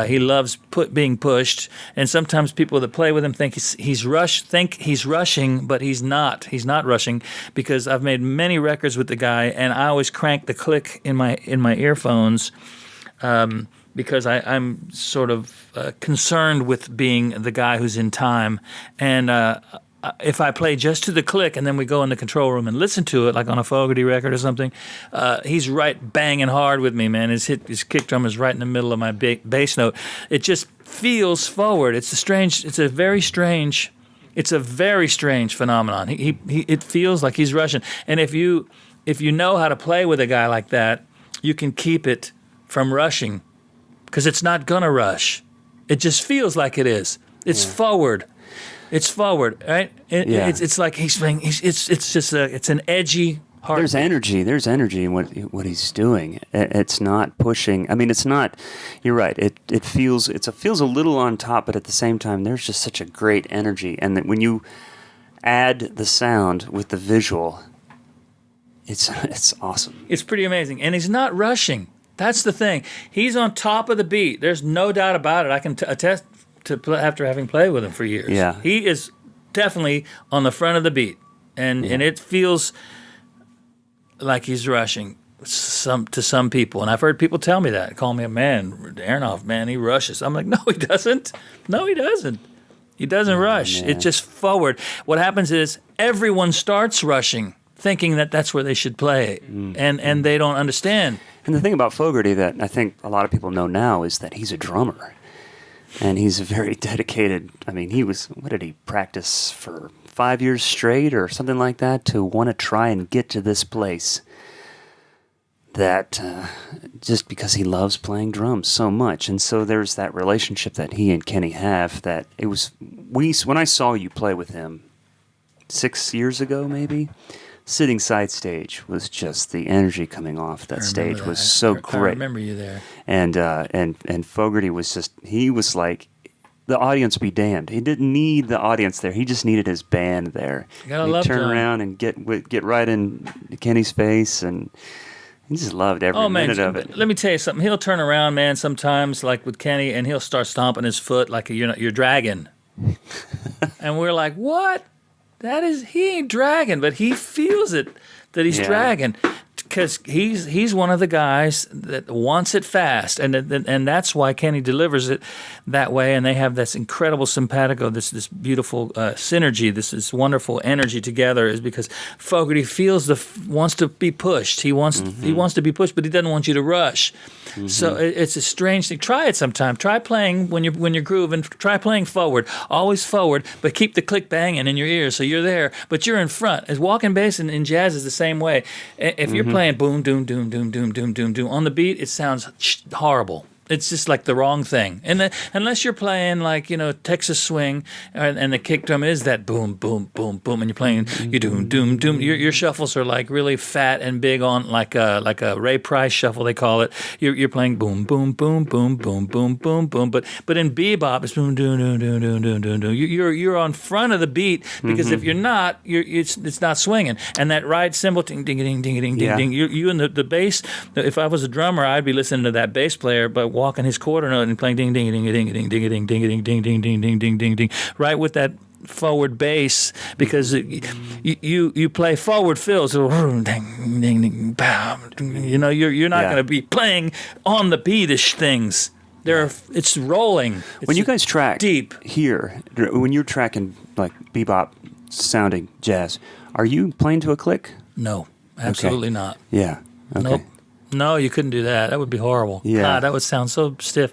He loves being pushed, and sometimes people that play with him think he's rushing, but he's not. He's not rushing, because I've made many records with the guy, and I always crank the click in my earphones. Because I'm sort of concerned with being the guy who's in time, and if I play just to the click and then we go in the control room and listen to it, like on a Fogerty record or something, he's right banging hard with me, man. His kick drum is right in the middle of my bass note. It just feels forward. It's a very strange phenomenon. It feels like he's rushing. And if you know how to play with a guy like that, you can keep it from rushing, because it's not gonna rush. It just feels like it is. It's forward. It's forward, right? It's like he's playing. It's an edgy heart. There's energy in what he's doing. It's not pushing. I mean, it's not. You're right. It feels a little on top, but at the same time, there's just such a great energy. And that when you add the sound with the visual, it's awesome. It's pretty amazing, and he's not rushing. That's the thing. He's on top of the beat. There's no doubt about it. I can attest after having played with him for years. Yeah. He is definitely on the front of the beat, and it feels like he's rushing to some people. And I've heard people tell me that, call me a man, Aronoff, man, he rushes. I'm like, no, he doesn't. No, he doesn't. He doesn't rush. Man. It's just forward. What happens is everyone starts rushing, thinking that that's where they should play, and they don't understand. And the thing about Fogerty that I think a lot of people know now is that he's a drummer. And he's very dedicated. I mean, what did he practice for 5 years straight or something like that to want to try and get to this place? That just because he loves playing drums so much. And so there's that relationship that he and Kenny have that when I saw you play with him 6 years ago, maybe. Sitting side stage was just the energy coming off that stage was so great. I remember you there. And Fogerty was he was like, the audience be damned. He didn't need the audience there. He just needed his band there. He'd turn around and get right in Kenny's face, and he just loved every minute of it. Let me tell you something. He'll turn around, man, sometimes, like with Kenny, and he'll start stomping his foot like you're dragging. And we're like, what? He ain't dragging, but he feels it that he's dragging. Because he's one of the guys that wants it fast, and that's why Kenny delivers it that way. And they have this incredible simpatico, this beautiful synergy, this wonderful energy together. Is because Fogerty feels wants to be pushed. He wants to be pushed, but he doesn't want you to rush. Mm-hmm. So it's a strange thing. Try it sometime. Try playing when you're grooving. Try playing forward, always forward, but keep the click banging in your ears so you're there, but you're in front. As walking bass in jazz is the same way. If you're playing boom, doom, doom, doom, doom, doom, doom, doom on the beat, it sounds horrible. It's just like the wrong thing. And unless you're playing like, Texas swing and the kick drum is that boom, boom, boom, boom, and you're playing you doom, doom, doom. Your shuffles are like really fat and big on like a Ray Price shuffle, they call it. You're playing boom, boom, boom, boom, boom, boom, boom, boom. But in bebop, it's boom, doom, doom, doom, doom, doom, doom, doom. You're on front of the beat because if you're not, it's not swinging. And that ride cymbal, ding, ding, ding, ding, ding, ding, ding. You and the bass. If I was a drummer, I'd be listening to that bass player, but walking his quarter note and playing ding ding ding ding ding ding ding ding ding ding ding ding ding ding ding ding ding right with that forward bass because you play forward fills so ding ding ding bam you're not going to be playing on the beatish things. It's rolling. When you guys track deep here, when you're tracking like bebop sounding jazz, are you playing to a click? No, absolutely not. Yeah. Okay. Nope. No, you couldn't do that. That would be horrible. Yeah. God, that would sound so stiff.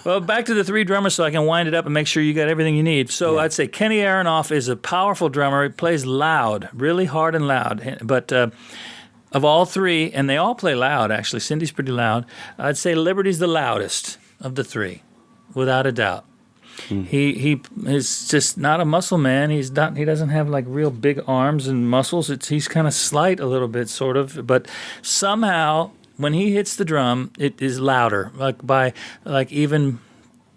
Well, back to the three drummers so I can wind it up and make sure you got everything you need. So I'd say Kenny Aronoff is a powerful drummer. He plays loud, really hard and loud. But of all three, and they all play loud, actually. Cindy's pretty loud. I'd say Liberty's the loudest of the three, without a doubt. He is just not a muscle man. He doesn't have like real big arms and muscles. He's kind of slight a little bit, sort of. But somehow when he hits the drum, it is louder, like by like even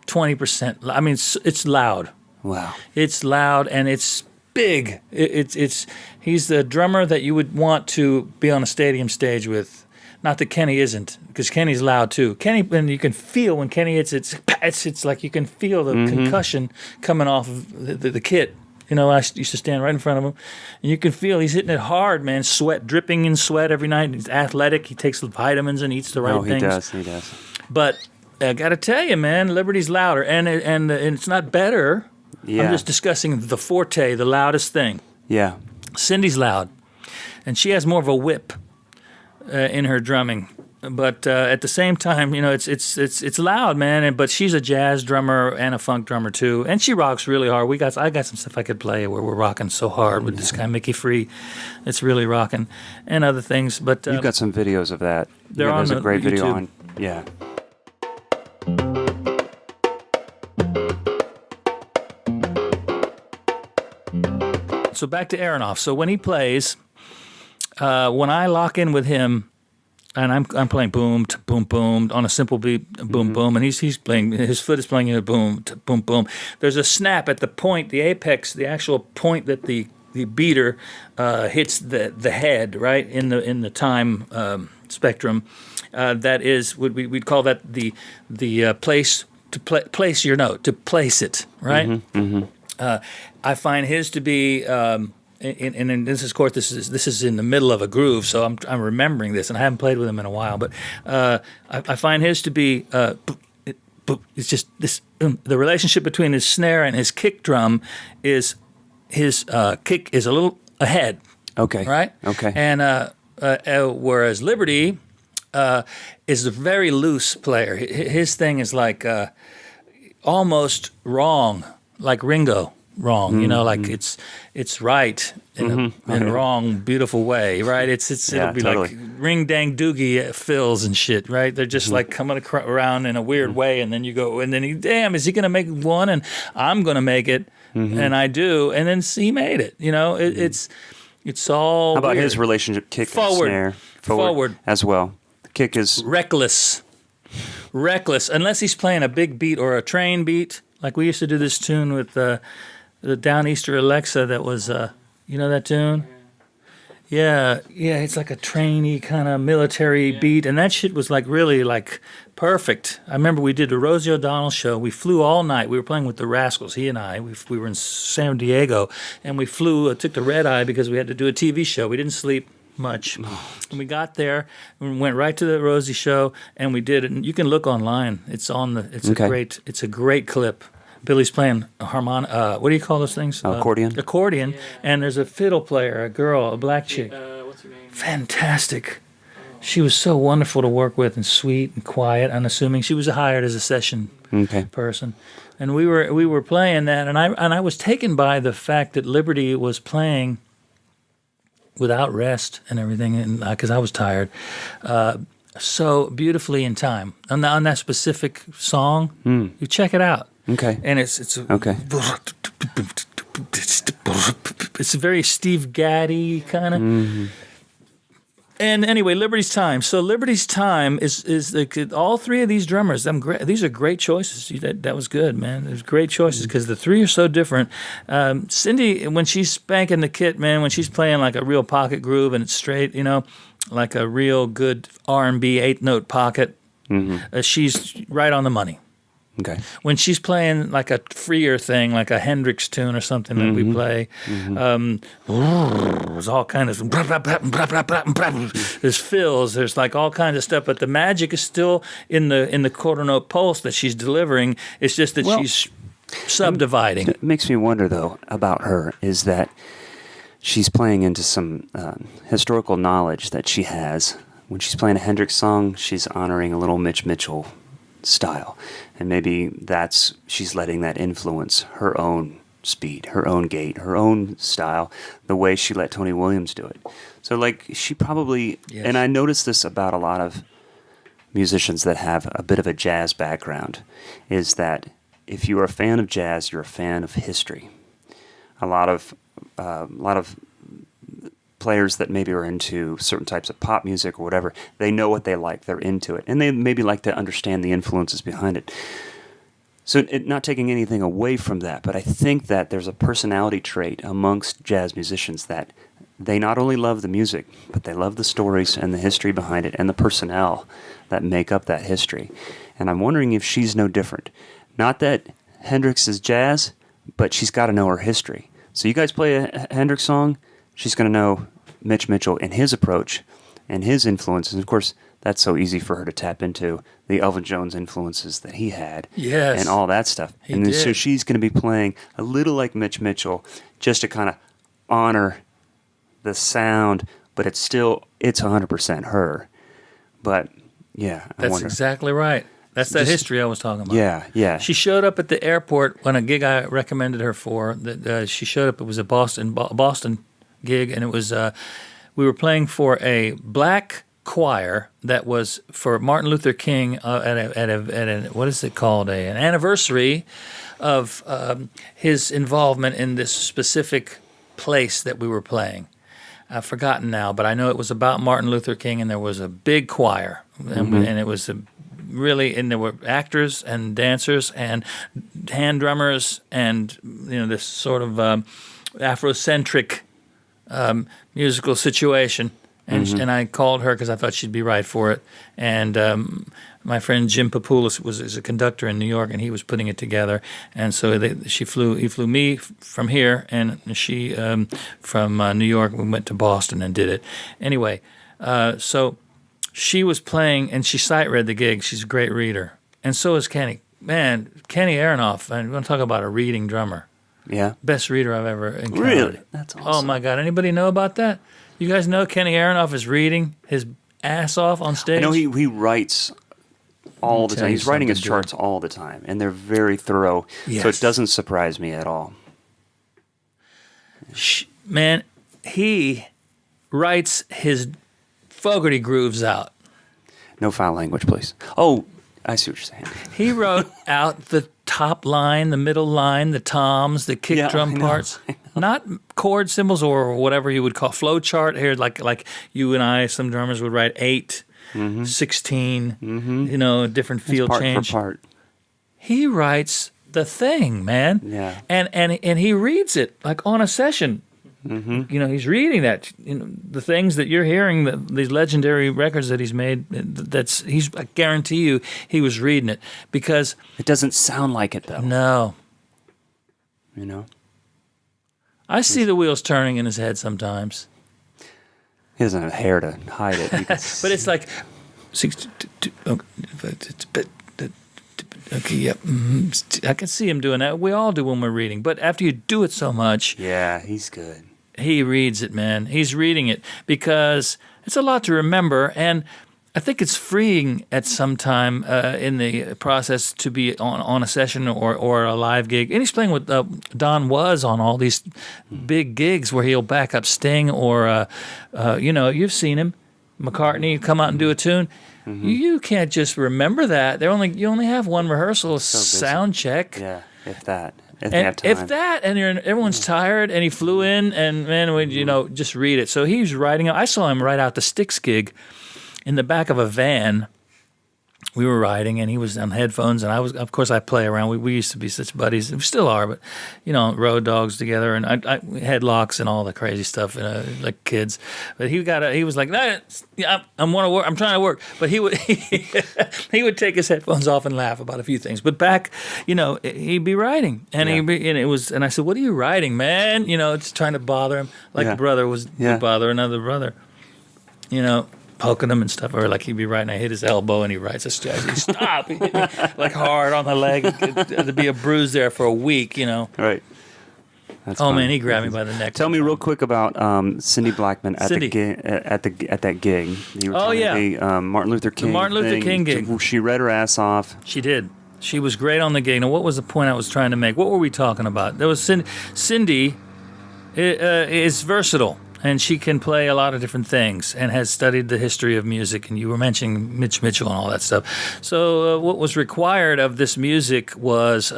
20%. I mean, it's loud. Wow. It's loud and it's big. He's the drummer that you would want to be on a stadium stage with. Not that Kenny isn't, because Kenny's loud too. Kenny, and you can feel when Kenny hits it's like you can feel the concussion coming off of the kit. I used to stand right in front of him, and you can feel he's hitting it hard, man. Sweat, dripping in sweat every night. He's athletic. He takes the vitamins and eats the right things. He does. But I got to tell you, man, Liberty's louder, and it's not better. Yeah. I'm just discussing the forte, the loudest thing. Yeah. Cindy's loud, and she has more of a whip in her drumming, but at the same time, it's loud, man. But she's a jazz drummer and a funk drummer too, and she rocks really hard. I got some stuff I could play where we're rocking so hard with this guy Mickey Free. It's really rocking, and other things. But you've got some videos of that. There's a great video on. Yeah. So back to Aronoff. So when he plays. When I lock in with him, and I'm playing boom, boom, boom on a simple beat, boom, boom, and he's playing, his foot is playing a boom, boom, boom. There's a snap at the point, the apex, the actual point that the beater hits the head, right in the time spectrum. That is what we'd call that the place to place your note, to place it, right? I find his to be. And this is, of course, this is in the middle of a groove, so I'm remembering this, and I haven't played with him in a while. But I find his to be it's just this the relationship between his snare and his kick drum is his kick is a little ahead. Okay. Right. Okay. And whereas Liberty is a very loose player. His thing is like almost wrong, like Ringo. Wrong, like it's right in a wrong, beautiful way, right? It'll be totally. Like ring dang doogie fills and shit, right? They're just like coming around in a weird way, and then you go, and then is he gonna make one, and I'm gonna make it, and I do, and then he made it. You know, it's all. How about weird. his relationship kick Forward. and snare? Forward as well. The kick is reckless, unless he's playing a big beat or a train beat. Like we used to do this tune with the Downeaster Alexa. That was, you know that tune. Yeah, it's like a trainy kind of military beat, and that shit was like really like perfect. I remember we did a Rosie O'Donnell show. We flew all night. We were playing with the Rascals, he and I. We were in San Diego, and we flew, took the red eye because we had to do a TV show. We didn't sleep much. And we got there and went right to the Rosie show, and we did it. And you can look online. It's on the, it's a great clip. Billy's playing a what do you call those things? Accordion. Accordion, and there's a fiddle player, a girl, a black chick. What's her name? Fantastic. She was so wonderful to work with and sweet and quiet, unassuming. She was hired as a session person. And we were playing that, and I was taken by the fact that Liberty was playing without rest and everything, and because I was tired, so beautifully in time. On that specific song, you check it out. Okay. And it's Okay. It's a very Steve Gaddy kind of. And anyway, Liberty's Time. So Liberty's Time is all three of these drummers. These are great choices. That was good, man. It was great choices because the three are so different. Cindy, when she's spanking the kit, man, when she's playing like a real pocket groove and it's straight, you know, like a real good R&B 8-note pocket, she's right on the money. Okay. When she's playing like a freer thing, like a Hendrix tune or something that we play, there's all kinds of there's fills, there's like all kinds of stuff, but the magic is still in the quarter note pulse that she's delivering. It's just that she's subdividing. It makes me wonder though about her is that she's playing into some historical knowledge that she has. When she's playing a Hendrix song, she's honoring a little Mitch Mitchell style, and maybe she's letting that influence her own speed, her own gait, her own style, the way she let Tony Williams do it. So like she probably, and I notice this about a lot of musicians that have a bit of a jazz background, is that if you are a fan of jazz, you're a fan of history. A lot of players that maybe are into certain types of pop music or whatever, they know what they like, they're into it, and they maybe like to understand the influences behind it. So not taking anything away from that, but I think that there's a personality trait amongst jazz musicians that they not only love the music, but they love the stories and the history behind it and the personnel that make up that history. And I'm wondering if she's no different. Not that Hendrix is jazz, but she's got to know her history. So you guys play a Hendrix song, she's going to know Mitch Mitchell and his approach and his influences. And of course, that's so easy for her to tap into the Elton John's influences that he had and all that stuff. So she's going to be playing a little like Mitch Mitchell just to kind of honor the sound, but it's 100% her. But yeah, I wonder. That's exactly right. That's that history I was talking about. Yeah. She showed up at the airport when a gig I recommended her for. She showed up. It was a Boston gig, and it was we were playing for a black choir that was for Martin Luther King at a what is it called, an anniversary of his involvement in this specific place that we were playing. I've forgotten now, but I know it was about Martin Luther King, and there was a big choir, and it was and there were actors and dancers and hand drummers and this sort of Afrocentric musical situation, and I called her because I thought she'd be right for it. And my friend Jim Papoulis is a conductor in New York, and he was putting it together. And so he flew me from here, and she from New York. We went to Boston and did it. Anyway, so she was playing, and she sight read the gig. She's a great reader, and so is Kenny. Man, Kenny Aronoff. I'm going to talk about a reading drummer. Yeah. Best reader I've ever encountered. Really? That's awesome. Oh, my God. Anybody know about that? You guys know Kenny Aronoff is reading his ass off on stage? I know he writes all the time. He's writing his charts all the time, and they're very thorough, so it doesn't surprise me at all. Man, he writes his Fogerty grooves out. No foul language, please. Oh, I see what you're saying. He wrote out the top line, the middle line, the toms, the kick Yeah, drum I know. parts, not chord symbols or whatever you would call flow chart here, like you and I, some drummers would write 8, 16, different feel part change. for part. He writes the thing, man. Yeah. And he reads it like on a session. He's reading that. The things that you're hearing, these legendary records that he's made. I guarantee you, he was reading it because It doesn't sound like it though. no, You know, I see the wheels turning in his head sometimes. he doesn't have hair to hide it. You can But it's like, okay, yep. I can see him doing that. We all do when we're reading. But after you do it so much, yeah, he's good. he reads it, man. He's reading it because it's a lot to remember, and I think it's freeing at some time in the process to be on a session or a live gig. And he's playing with Don Was on all these big gigs where he'll back up Sting or, you've seen him, McCartney come out and do a tune. You can't just remember that. You only have one rehearsal, busy. sound check. Yeah, if that. If they have And time. if that, and everyone's tired, and he flew in, and man, just read it. So he's writing. I saw him write out the Styx gig in the back of a van. We were riding, and he was on headphones, and I was, of course, I play around. We used to be such buddies. We still are, but road dogs together, and I headlocks and all the crazy stuff, like kids. But he was like, nah, I'm work. I'm trying to work. But he would he would take his headphones off and laugh about a few things. But back, he'd be writing, and and I said, what are you writing, man? It's trying to bother him, like Yeah. a brother would bother another brother. Poking him and stuff, or like he'd be writing. I hit his elbow, and he writes a strategy. Stop! He hit me like hard on the leg. There'd be a bruise there for a week, Right. That's Oh fun. man, he grabbed me by the neck. Tell me real quick about Cindy Blackman at Cindy. the gig, at that gig. You were Oh, telling yeah. me, Martin Luther King. Martin Luther thing. King gig. She read her ass off. She did. She was great on the gig. Now, what was the point I was trying to make? What were we talking about? There was Cindy is versatile. And she can play a lot of different things and has studied the history of music. And you were mentioning Mitch Mitchell and all that stuff. So what was required of this music was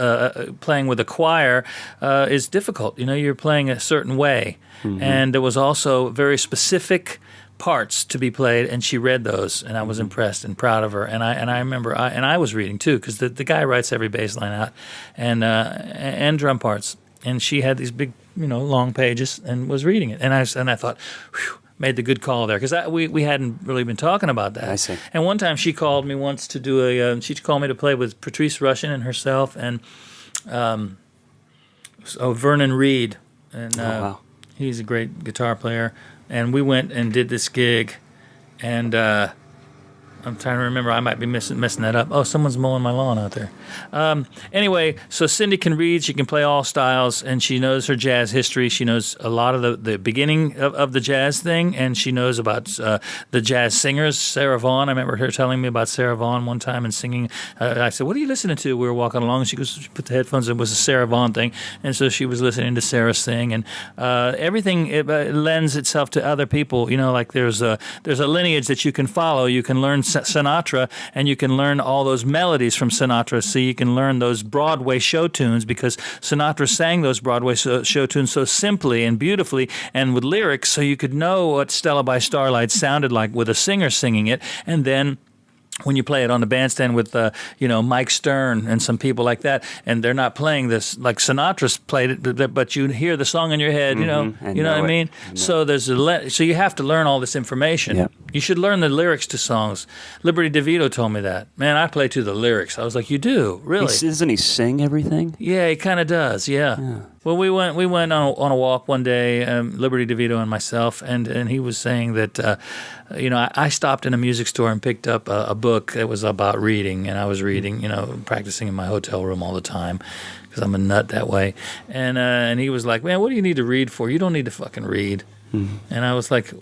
playing with a choir is difficult. You're playing a certain way. And there was also very specific parts to be played, and she read those, and I was impressed and proud of her. And I remember, I was reading too, because the guy writes every bass line out and drum parts. And she had these big, long pages and was reading it. And I thought, whew, made the good call there, because we hadn't really been talking about that. I see. And one time she called me once to do she called me to play with Patrice Rushen and herself and Vernon Reed. And wow. he's a great guitar player. And we went and did this gig, and I'm trying to remember. I might be messing that up. Oh, someone's mowing my lawn out there. Anyway, so Cindy can read. She can play all styles, and she knows her jazz history. She knows a lot of the beginning of the jazz thing, and she knows about the jazz singers. Sarah Vaughan. I remember her telling me about Sarah Vaughan one time and singing. I said, "What are you listening to?" We were walking along, and she goes, she put the headphones in. It was a Sarah Vaughan thing, and so she was listening to Sarah sing, and everything it lends itself to other people. Like there's a lineage that you can follow. You can learn Sinatra, and you can learn all those melodies from Sinatra, so you can learn those Broadway show tunes, because Sinatra sang those Broadway show tunes so simply and beautifully and with lyrics, so you could know what Stella by Starlight sounded like with a singer singing it. And then when you play it on the bandstand with, Mike Stern and some people like that, and they're not playing this like Sinatra's played it, but you hear the song in your head, you know what I mean? So so you have to learn all this information. Yep. You should learn the lyrics to songs. Liberty DeVito told me that. Man, I play to the lyrics. I was like, you do? Really? Doesn't he sing everything? Yeah, he kind of does. Yeah. Well, we went on a walk one day, Liberty DeVito and myself, and he was saying that, I stopped in a music store and picked up a book that was about reading, and I was reading, practicing in my hotel room all the time, because I'm a nut that way. And he was like, man, what do you need to read for? You don't need to fucking read. And I was like,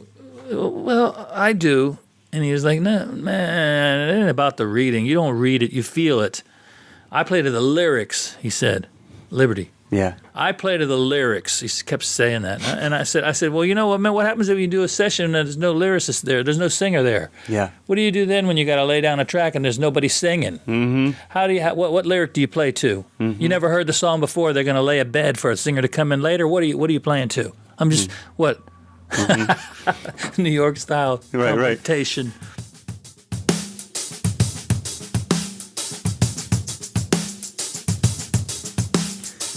well, I do. And he was like, no, man, it ain't about the reading. You don't read it, you feel it. I play to the lyrics, he said. Liberty, Yeah. I play to the lyrics. He kept saying that, and I said, well, you know what, man? What happens if you do a session and there's no lyricist there? There's no singer there. Yeah. What do you do then when you got to lay down a track and there's nobody singing? Mm-hmm. What lyric do you play to? Mm-hmm. You never heard the song before. They're going to lay a bed for a singer to come in later. What are you playing to? I'm just what New York style Right. confrontation.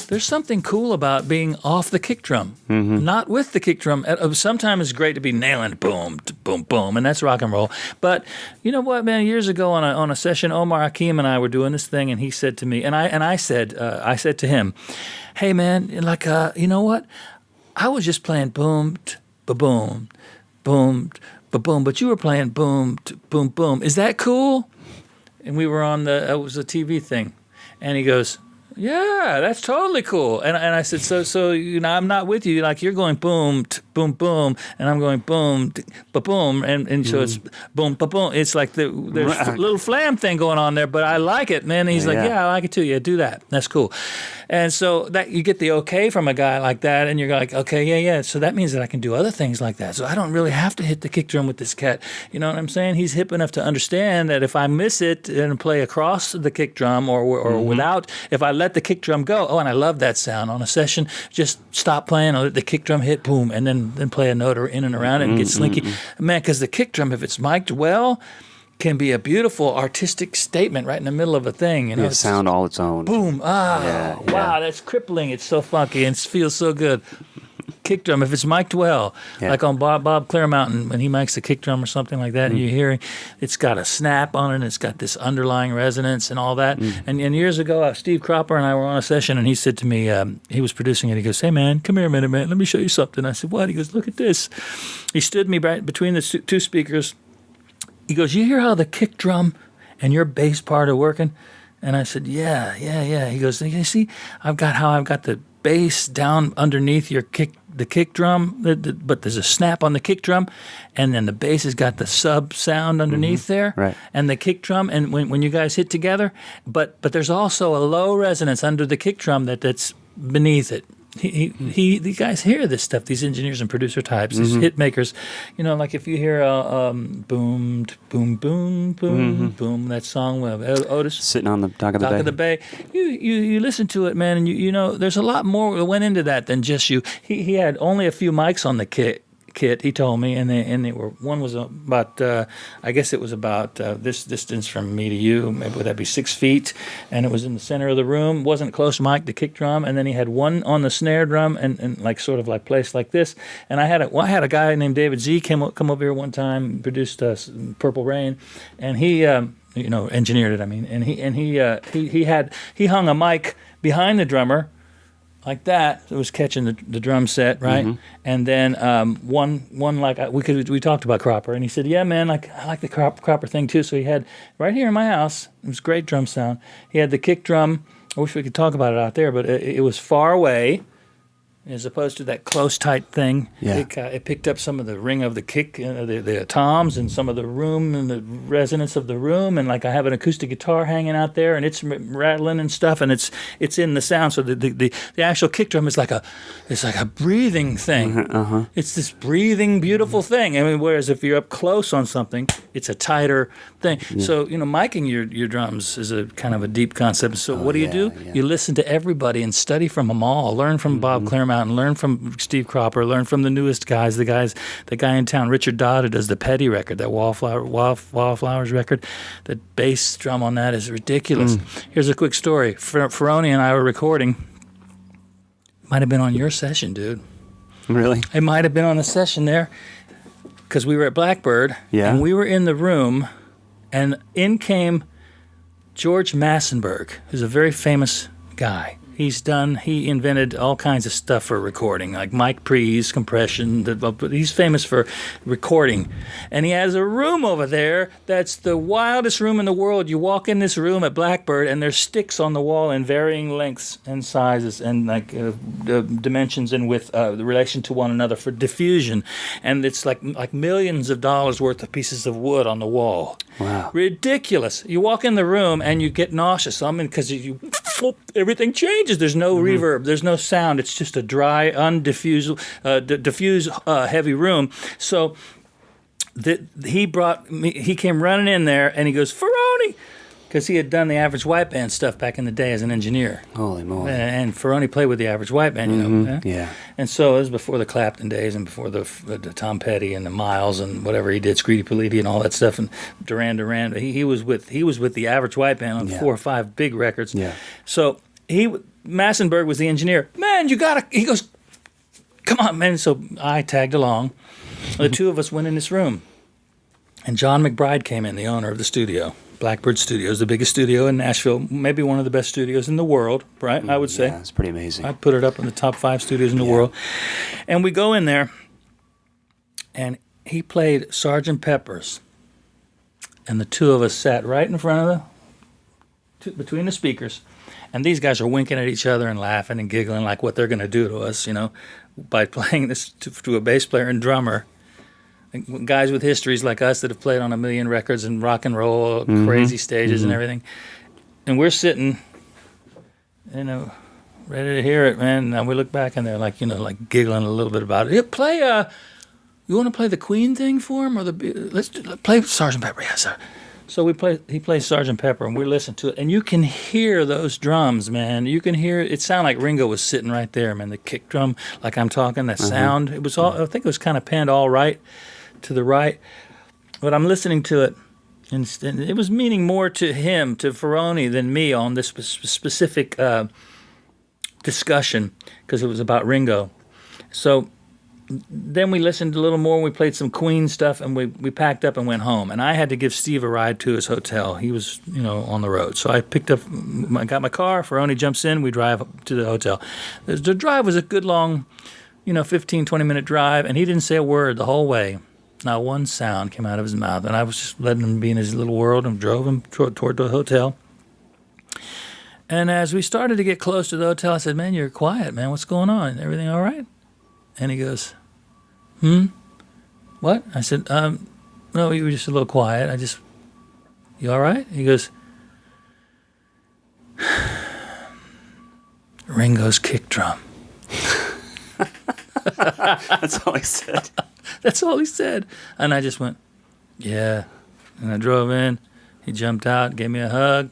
There's something cool about being off the kick drum, not with the kick drum. Sometimes it's great to be nailing boom, boom, boom, and that's rock and roll. But you know what, man? Years ago on a session, Omar Hakim and I were doing this thing, and he said to me, and I said to him, "Hey, man, like, you know what? I was just playing boom, ba-boom, boom, ba-boom, but you were playing boom, boom, boom. Is that cool?" And we were on it was a TV thing, and he goes, "Yeah, that's totally cool." And I said, so you know, I'm not with you. Like, you're going boom, boom, boom, and I'm going boom, ba boom, and so it's boom, ba boom. It's like there's a little flam thing going on there, but I like it, man. And he's like, "Yeah, I like it too. Yeah, do that. That's cool." And so that you get the okay from a guy like that, and you're like, "Okay, yeah." So that means that I can do other things like that. So I don't really have to hit the kick drum with this cat. You know what I'm saying? He's hip enough to understand that if I miss it and play across the kick drum or without, if I let the kick drum go, and I love that sound on a session, just stop playing, I'll let the kick drum hit, boom, and then play a note or in and around it and get slinky. Man, because the kick drum, if it's mic'd well, can be a beautiful artistic statement right in the middle of a thing. You know, It's sound all its own. Boom. Yeah. Wow, that's crippling. It's so funky and it feels so good. Kick drum, if it's mic'd well, like on Bob Clearmountain, when he mics the kick drum or something like that, and you hear it's got a snap on it, and it's got this underlying resonance and all that. And years ago, Steve Cropper and I were on a session, and he said to me, he was producing it, he goes, "Hey, man, come here a minute, man. Let me show you something." I said, "What?" He goes, "Look at this." He stood me right between the two speakers. He goes, "You hear how the kick drum and your bass part are working?" And I said, yeah. He goes, "You see, I've got the bass down underneath the kick drum, but there's a snap on the kick drum, and then the bass has got the sub sound underneath there, right. And the kick drum, and when you guys hit together, but there's also a low resonance under the kick drum that's beneath it." The guys hear this stuff, these engineers and producer types, these hit makers. You know, like if you hear boom, boom, boom, boom, boom, that song of Otis, Sitting on the dock of the bay. You listen to it, man, and you know there's a lot more that went into that than just you. He had only a few mics on the kit. He told me, and they were, one was about I guess it was about this distance from me to you, maybe would that be 6 feet, and it was in the center of the room, wasn't close mic to kick drum, and then he had one on the snare drum and like sort of like placed like this, and I had a guy named David Z come over here one time, produced Purple Rain, and he engineered it, I mean, and he hung a mic behind the drummer like that. It was catching the drum set, right? And then one like we talked about Cropper, and he said, "Yeah, man, I like the Cropper thing too." So he had right here in my house. It was great drum sound. He had the kick drum. I wish we could talk about it out there, but it was far away. As opposed to that close, tight thing, it picked up some of the ring of the kick, the toms, and some of the room and the resonance of the room. And like I have an acoustic guitar hanging out there, and it's rattling and stuff, and it's in the sound. So the actual kick drum is like a breathing thing. It's this breathing, beautiful thing. I mean, whereas if you're up close on something, it's a tighter thing. So miking your drums is a kind of a deep concept. So what do? You listen to everybody and study from them all. Learn from Bob Clearmountain. Learn from Steve Cropper, learn from the newest guys, the guy in town, Richard Dodd, who does the Petty record, that Wallflowers record. The bass drum on that is ridiculous. Here's a quick story. Ferroni and I were recording. Might have been on your session, dude. Really? It might have been on the session there, because we were at Blackbird, and we were in the room, and in came George Massenburg, who's a very famous guy. He invented all kinds of stuff for recording, like mic pre's, compression. He's famous for recording. And he has a room over there that's the wildest room in the world. You walk in this room at Blackbird, and there's sticks on the wall in varying lengths and sizes and dimensions and with the relation to one another for diffusion. And it's like millions of dollars worth of pieces of wood on the wall. Wow. Ridiculous. You walk in the room, and you get nauseous. I mean, because you everything changes. There's no reverb. There's no sound. It's just a dry, diffuse heavy room. So he came running in there, and he goes, Ferroni, because he had done the Average White Band stuff back in the day as an engineer. Holy moly. And Ferroni played with the Average White Band, you know. Yeah. And so it was before the Clapton days and before the Tom Petty and the Miles and whatever he did, Screedy Politti and all that stuff, and Duran. He was with the Average White Band on 4 or 5 big records. Yeah. So Massenberg was the engineer. Man, he goes, come on, man. So I tagged along. The two of us went in this room. And John McBride came in, the owner of the studio. Blackbird Studios, the biggest studio in Nashville, maybe one of the best studios in the world, right? I would say. Yeah, it's pretty amazing. I'd put it up in the top 5 studios in the world. And we go in there, and he played Sgt. Pepper's. And the two of us sat right in front of between the speakers. And these guys are winking at each other and laughing and giggling like what they're going to do to us, you know, by playing this to a bass player and drummer. Guys with histories like us that have played on 1 million records and rock and roll, crazy stages and everything. And we're sitting, you know, ready to hear it, man. And we look back and they're like, you know, like giggling a little bit about it. Yeah, you want to play the Queen thing for him? Let's play Sgt. Pepper. Yeah, sir. So he plays Sgt. Pepper, and we listen to it. And you can hear those drums, man. You can hear it. It sounded like Ringo was sitting right there, man. The kick drum, like I'm talking, that sound. It was all, I think it was kind of panned all right to the right, but I'm listening to it, and it was meaning more to him, to Ferroni, than me on this specific discussion, because it was about Ringo. So then we listened a little more, we played some Queen stuff, and we packed up and went home. And I had to give Steve a ride to his hotel. He was, you know, on the road. So I got my car, Ferroni jumps in, we drive up to the hotel. The drive was a good long, you know, 15, 20-minute drive, and he didn't say a word the whole way. Not one sound came out of his mouth, and I was just letting him be in his little world and drove him toward the hotel. And as we started to get close to the hotel, I said, man, you're quiet, man. What's going on? Everything all right? And he goes, what? I said, no, you were just a little quiet. You all right? He goes, Ringo's kick drum. That's all he said. That's all he said. And I just went, yeah. And I drove in. He jumped out, gave me a hug,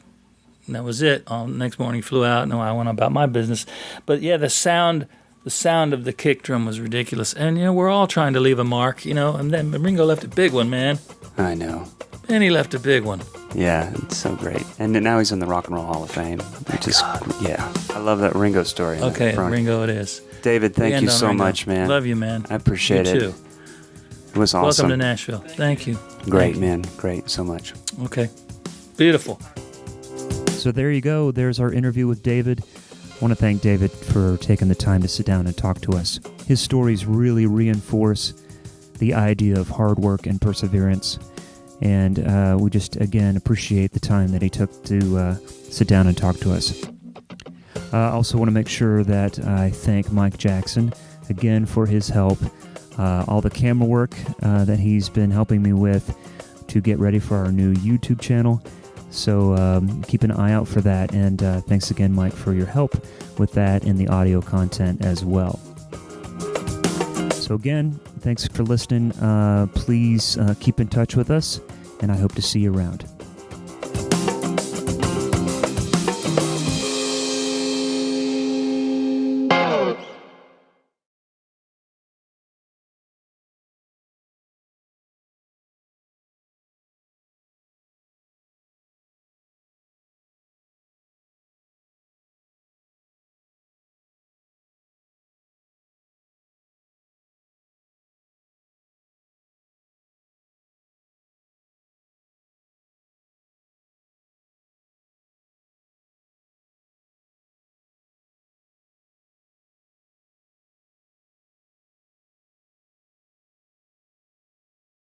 and that was it. Next morning, he flew out, and I went about my business. But yeah, the sound of the kick drum was ridiculous. And, you know, we're all trying to leave a mark, you know. And then Ringo left a big one, man. I know. And he left a big one. Yeah, it's so great. And now he's in the Rock and Roll Hall of Fame. Which is, yeah. I love that Ringo story. Okay, Ringo it is. David, thank you so Ringo. much, man. Love you, man. I appreciate it. You too. It was awesome. Welcome to Nashville. Thank you. Great, man. Great. So much. Okay. Beautiful. So there you go. There's our interview with David. I want to thank David for taking the time to sit down and talk to us. His stories really reinforce the idea of hard work and perseverance. And we just, again, appreciate the time that he took to sit down and talk to us. I also want to make sure that I thank Mike Jackson, again, for his help. All the camera work that he's been helping me with to get ready for our new YouTube channel. So keep an eye out for that. And thanks again, Mike, for your help with that and the audio content as well. So again, thanks for listening. Please keep in touch with us, and I hope to see you around.